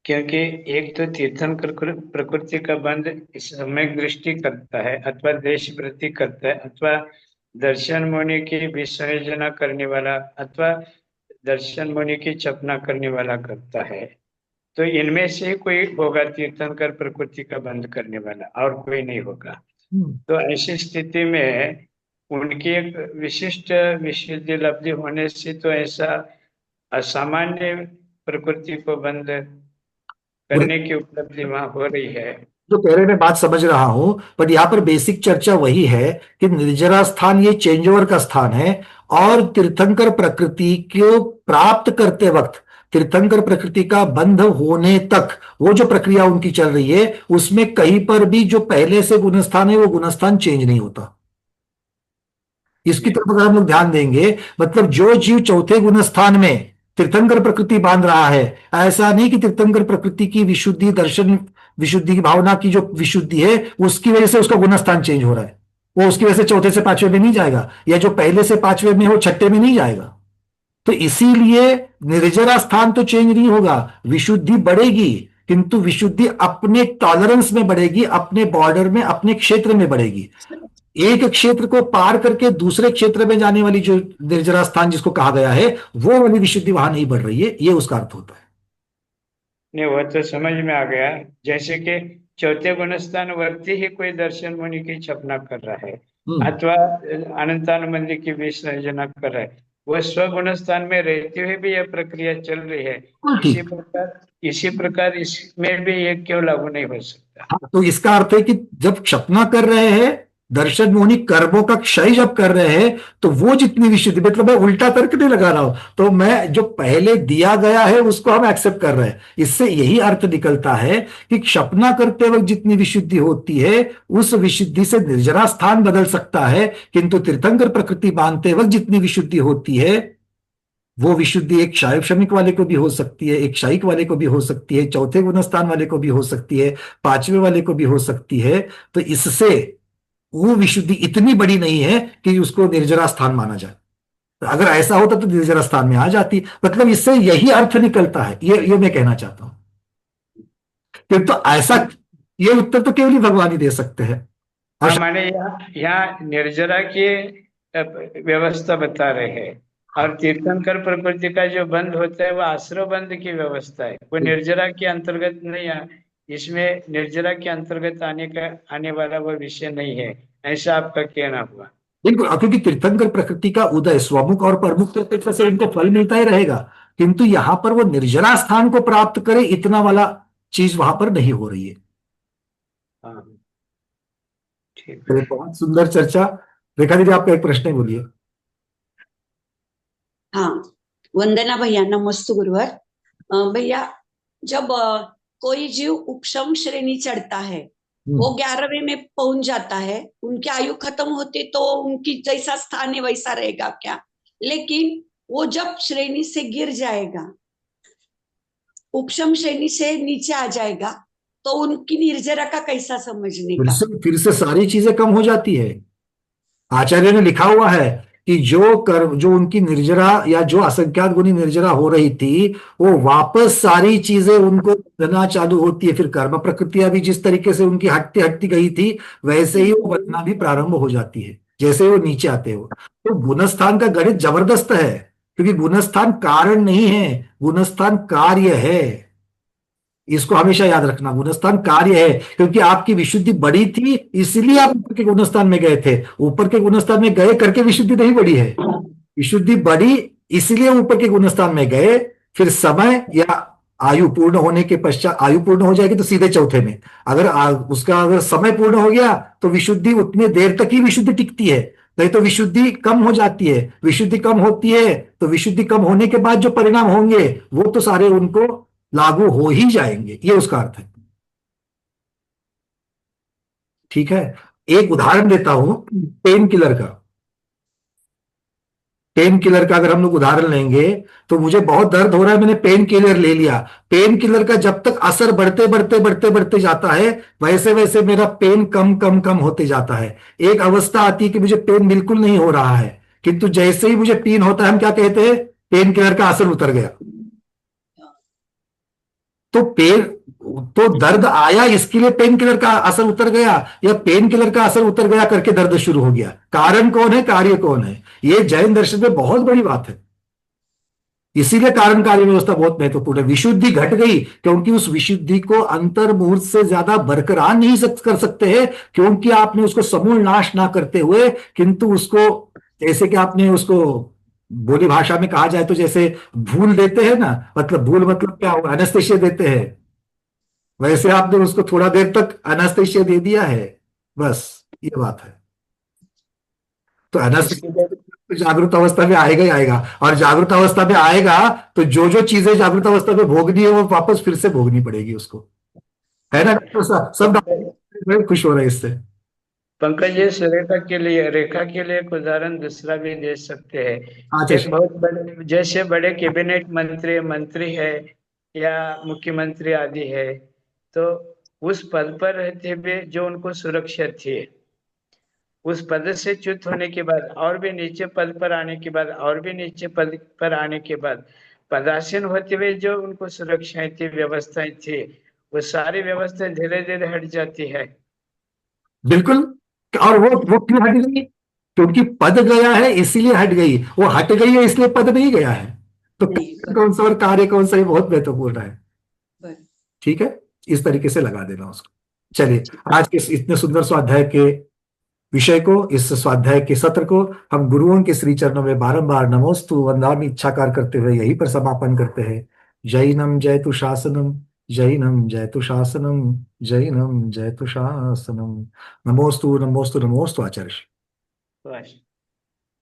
क्योंकि एक तो तीर्थंकर प्रकृति का बंध सम्यक दृष्टि करता है अथवा देश वृत्ति करता है अथवा दर्शन मुनि की विसर्जना करने वाला अथवा दर्शन मुनि की चपना करने वाला करता है, तो इनमें से कोई होगा तीर्थंकर प्रकृति का बंध करने वाला और कोई नहीं होगा। तो ऐसी स्थिति में उनकी एक विशिष्ट विशुद्धि लब्धि होने से तो ऐसा असामान्य प्रकृति को बंद करने की उपलब्धि वहां हो रही है। जो कह रहे मैं बात समझ रहा हूं, पर यहाँ पर बेसिक चर्चा वही है कि निर्जरा स्थान ये चेंज ओवर का स्थान है और तीर्थंकर प्रकृति को प्राप्त करते वक्त तीर्थंकर प्रकृति का बंध होने तक वो जो प्रक्रिया उनकी चल रही है उसमें कहीं पर भी जो पहले से गुणस्थान है वो गुणस्थान चेंज नहीं होता। इसकी तरफ अगर हम लोग ध्यान देंगे, मतलब जो जीव चौथे गुणस्थान में तीर्थंकर प्रकृति बांध रहा है, ऐसा नहीं कि तीर्थंकर प्रकृति की विशुद्धि, दर्शन विशुद्धि की भावना की जो विशुद्धि है उसकी वजह से उसका गुणस्थान चेंज हो रहा है, वो उसकी वजह से चौथे से पांचवें में नहीं जाएगा, या जो पहले से पांचवें में हो छठे में नहीं जाएगा। तो इसीलिए निर्जरा स्थान तो चेंज नहीं होगा, विशुद्धि बढ़ेगी, किंतु विशुद्धि अपने टॉलरेंस में बढ़ेगी, अपने बॉर्डर में, अपने क्षेत्र में बढ़ेगी। एक क्षेत्र को पार करके दूसरे क्षेत्र में जाने वाली जो निर्जरा स्थान जिसको कहा गया है वो वाली विशुद्धि वहां नहीं बढ़ रही है, ये उसका अर्थ होता है। नहीं, वो तो समझ में आ गया। जैसे कि चौथे गुणस्थान वर्ती ही कोई दर्शन मुनि की छपना कर रहा है अथवा अनंतानुबंधी की विष योजना कर रहा है, वह स्वगुण स्थान में रहते हुए भी यह प्रक्रिया चल रही है। इसी प्रकार इसमें भी ये क्यों लागू नहीं हो सकता? तो इसका अर्थ है कि जब क्षपना कर रहे हैं, दर्शन मुनि कर्मों का क्षय जब कर रहे हैं, तो वो जितनी विशुद्धि, मतलब मैं उल्टा तर्क नहीं लगा रहा हूं, तो मैं जो पहले दिया गया है उसको हम एक्सेप्ट कर रहे हैं। इससे यही अर्थ निकलता है कि क्षपना करते वक्त जितनी विशुद्धि होती है उस विशुद्धि से निर्जरा स्थान बदल सकता है, किंतु तीर्थंकर प्रकृति बांधते वक्त जितनी विशुद्धि होती है वो विशुद्धि एक क्षायक्षमिक वाले को भी हो सकती है, एक क्षायिक वाले को भी हो सकती है, चौथे गुणस्थान वाले को भी हो सकती है, पांचवें वाले को भी हो सकती है। तो इससे वो विशुद्धि इतनी बड़ी नहीं है कि उसको निर्जरा स्थान माना जाए। तो अगर ऐसा होता तो निर्जरा स्थान में आ जाती, मतलब इससे यही अर्थ निकलता है, ये मैं कहना चाहता हूं। किंतु तो ऐसा, ये उत्तर तो केवल ही भगवान ही दे सकते हैं। माने यहाँ निर्जरा की व्यवस्था बता रहे हैं, और तीर्थंकर प्रकृति का जो बंध होता है वो आश्रय बंध की व्यवस्था है, वो निर्जरा के अंतर्गत नहीं है। इसमें निर्जरा के अंतर्गत आने वाला वो विषय नहीं है, ऐसा आपका कहना हुआ? बिल्कुल, क्योंकि तीर्थंकर प्रकृति का उदय स्वमुख और प्रमुख तत्व से उनको फल मिलता ही रहेगा, किंतु यहां पर वो निर्जरा स्थान को प्राप्त करे इतना वाला चीज वहां पर नहीं हो रही है। बहुत सुंदर चर्चा। रेखा दीदी, आपका एक प्रश्न है, बोलिए। हाँ, वंदना भैया, नमस्ते गुरुवर। भैया, जब कोई जीव उपशम श्रेणी चढ़ता है, वो 11वें में पहुंच जाता है, उनकी आयु खत्म होती तो उनकी जैसा स्थान है वैसा रहेगा क्या? लेकिन वो जब श्रेणी से गिर जाएगा, उपशम श्रेणी से नीचे आ जाएगा, तो उनकी निर्जरा का कैसा समझने का? फिर से सारी चीजें कम हो जाती है। आचार्य ने लिखा हुआ है कि जो उनकी निर्जरा या जो असंख्यात गुणी निर्जरा हो रही थी, वो वापस सारी चीजें उनको बदलना चालू होती है। फिर कर्म प्रकृतियां भी जिस तरीके से उनकी हटती हटती गई थी वैसे ही वो बदलना भी प्रारंभ हो जाती है जैसे वो नीचे आते हो। तो गुणस्थान का गणित जबरदस्त है, क्योंकि गुणस्थान कारण नहीं है, गुणस्थान कार्य है। इसको हमेशा याद रखना, गुणस्थान कार्य है, क्योंकि आपकी विशुद्धि बड़ी थी इसलिए आप ऊपर के गुणस्थान में गए थे। ऊपर के गुणस्थान में गए करके विशुद्धि नहीं बढ़ी है, विशुद्धि बढ़ी इसलिए ऊपर के गुणस्थान में गए। फिर समय या आयु पूर्ण होने के पश्चात, आयु पूर्ण हो जाएगी तो सीधे चौथे में, अगर समय पूर्ण हो गया तो विशुद्धि उतने देर तक ही विशुद्धि टिकती है, नहीं तो विशुद्धि कम हो जाती है। विशुद्धि कम होती है तो विशुद्धि कम होने के बाद जो परिणाम होंगे वो तो सारे उनको लागू हो ही जाएंगे, ये उसका अर्थ है। ठीक है, एक उदाहरण देता हूं पेन किलर का। पेन किलर का अगर हम लोग उदाहरण लेंगे तो मुझे बहुत दर्द हो रहा है, मैंने पेन किलर ले लिया। पेन किलर का जब तक असर बढ़ते बढ़ते बढ़ते बढ़ते जाता है वैसे वैसे मेरा पेन कम कम कम होते जाता है। एक अवस्था आती है कि मुझे पेन बिल्कुल नहीं हो रहा है, किंतु जैसे ही मुझे पेन होता है हम क्या कहते हैं? पेन किलर का असर उतर गया। तो दर्द आया इसके लिए पेन किलर का असर उतर गया, या पेन किलर का असर उतर गया करके दर्द शुरू हो गया? कारण कौन है, कार्य कौन है? ये जैन दर्शन में बहुत बड़ी बात है। इसीलिए कारण कार्य व्यवस्था बहुत महत्वपूर्ण है। विशुद्धि घट गई क्योंकि उस विशुद्धि को अंतर मुहूर्त से ज्यादा बरकरार नहीं कर सकते हैं, क्योंकि आपने उसको समूल नाश ना करते हुए, किंतु उसको जैसे कि आपने उसको बोली भाषा में कहा जाए तो जैसे भूल देते हैं ना, मतलब भूल मतलब क्या होगा, एनेस्थेशिया देते हैं, वैसे आपने उसको थोड़ा देर तक एनेस्थेशिया दे दिया है, बस ये बात है। तो तो जागृत अवस्था में आएगा ही आएगा, और जागृत अवस्था में आएगा तो जो जो चीजें जागृत अवस्था में भोगनी है वो वापस फिर से भोगनी पड़ेगी उसको, है ना डॉक्टर साहब? सब डॉक्टर बड़े खुश हो रहे हैं इससे। पंकज जी, रेखा के लिए एक उदाहरण दूसरा भी दे सकते हैं। अच्छा, एक बहुत बड़े, जैसे बड़े कैबिनेट मंत्री है या मुख्यमंत्री आदि है, तो उस पद पर रहते हुए जो उनको सुरक्षा थी, उस पद से च्युत होने के बाद और भी नीचे पद पर आने के बाद और भी नीचे पद पर आने के बाद पदासीन होते हुए जो उनको सुरक्षाएं थी, व्यवस्थाएं थी, वो सारी व्यवस्थाएं धीरे धीरे हट जाती है। बिल्कुल। और वो क्यों हट गई? क्योंकि पद गया है इसीलिए हट गई, वो हट गई है इसलिए पद नहीं गया है। तो कौन सा और कार्य कौन सा, ये बहुत महत्वपूर्ण है। ठीक है, इस तरीके से लगा देना उसको। चलिए, आज के इतने सुंदर स्वाध्याय के विषय को, इस स्वाध्याय के सत्र को हम गुरुओं के श्री चरणों में बारंबार नमोस्तु वंदनामि इच्छाकार करते हुए यहीं पर समापन करते हैं। जैनम जयतु शासनम, जैनम जयतु शासनम, जैनम जयतु शासनम। नमोस्तु नमोस्तु नमोस्तु आचार्य।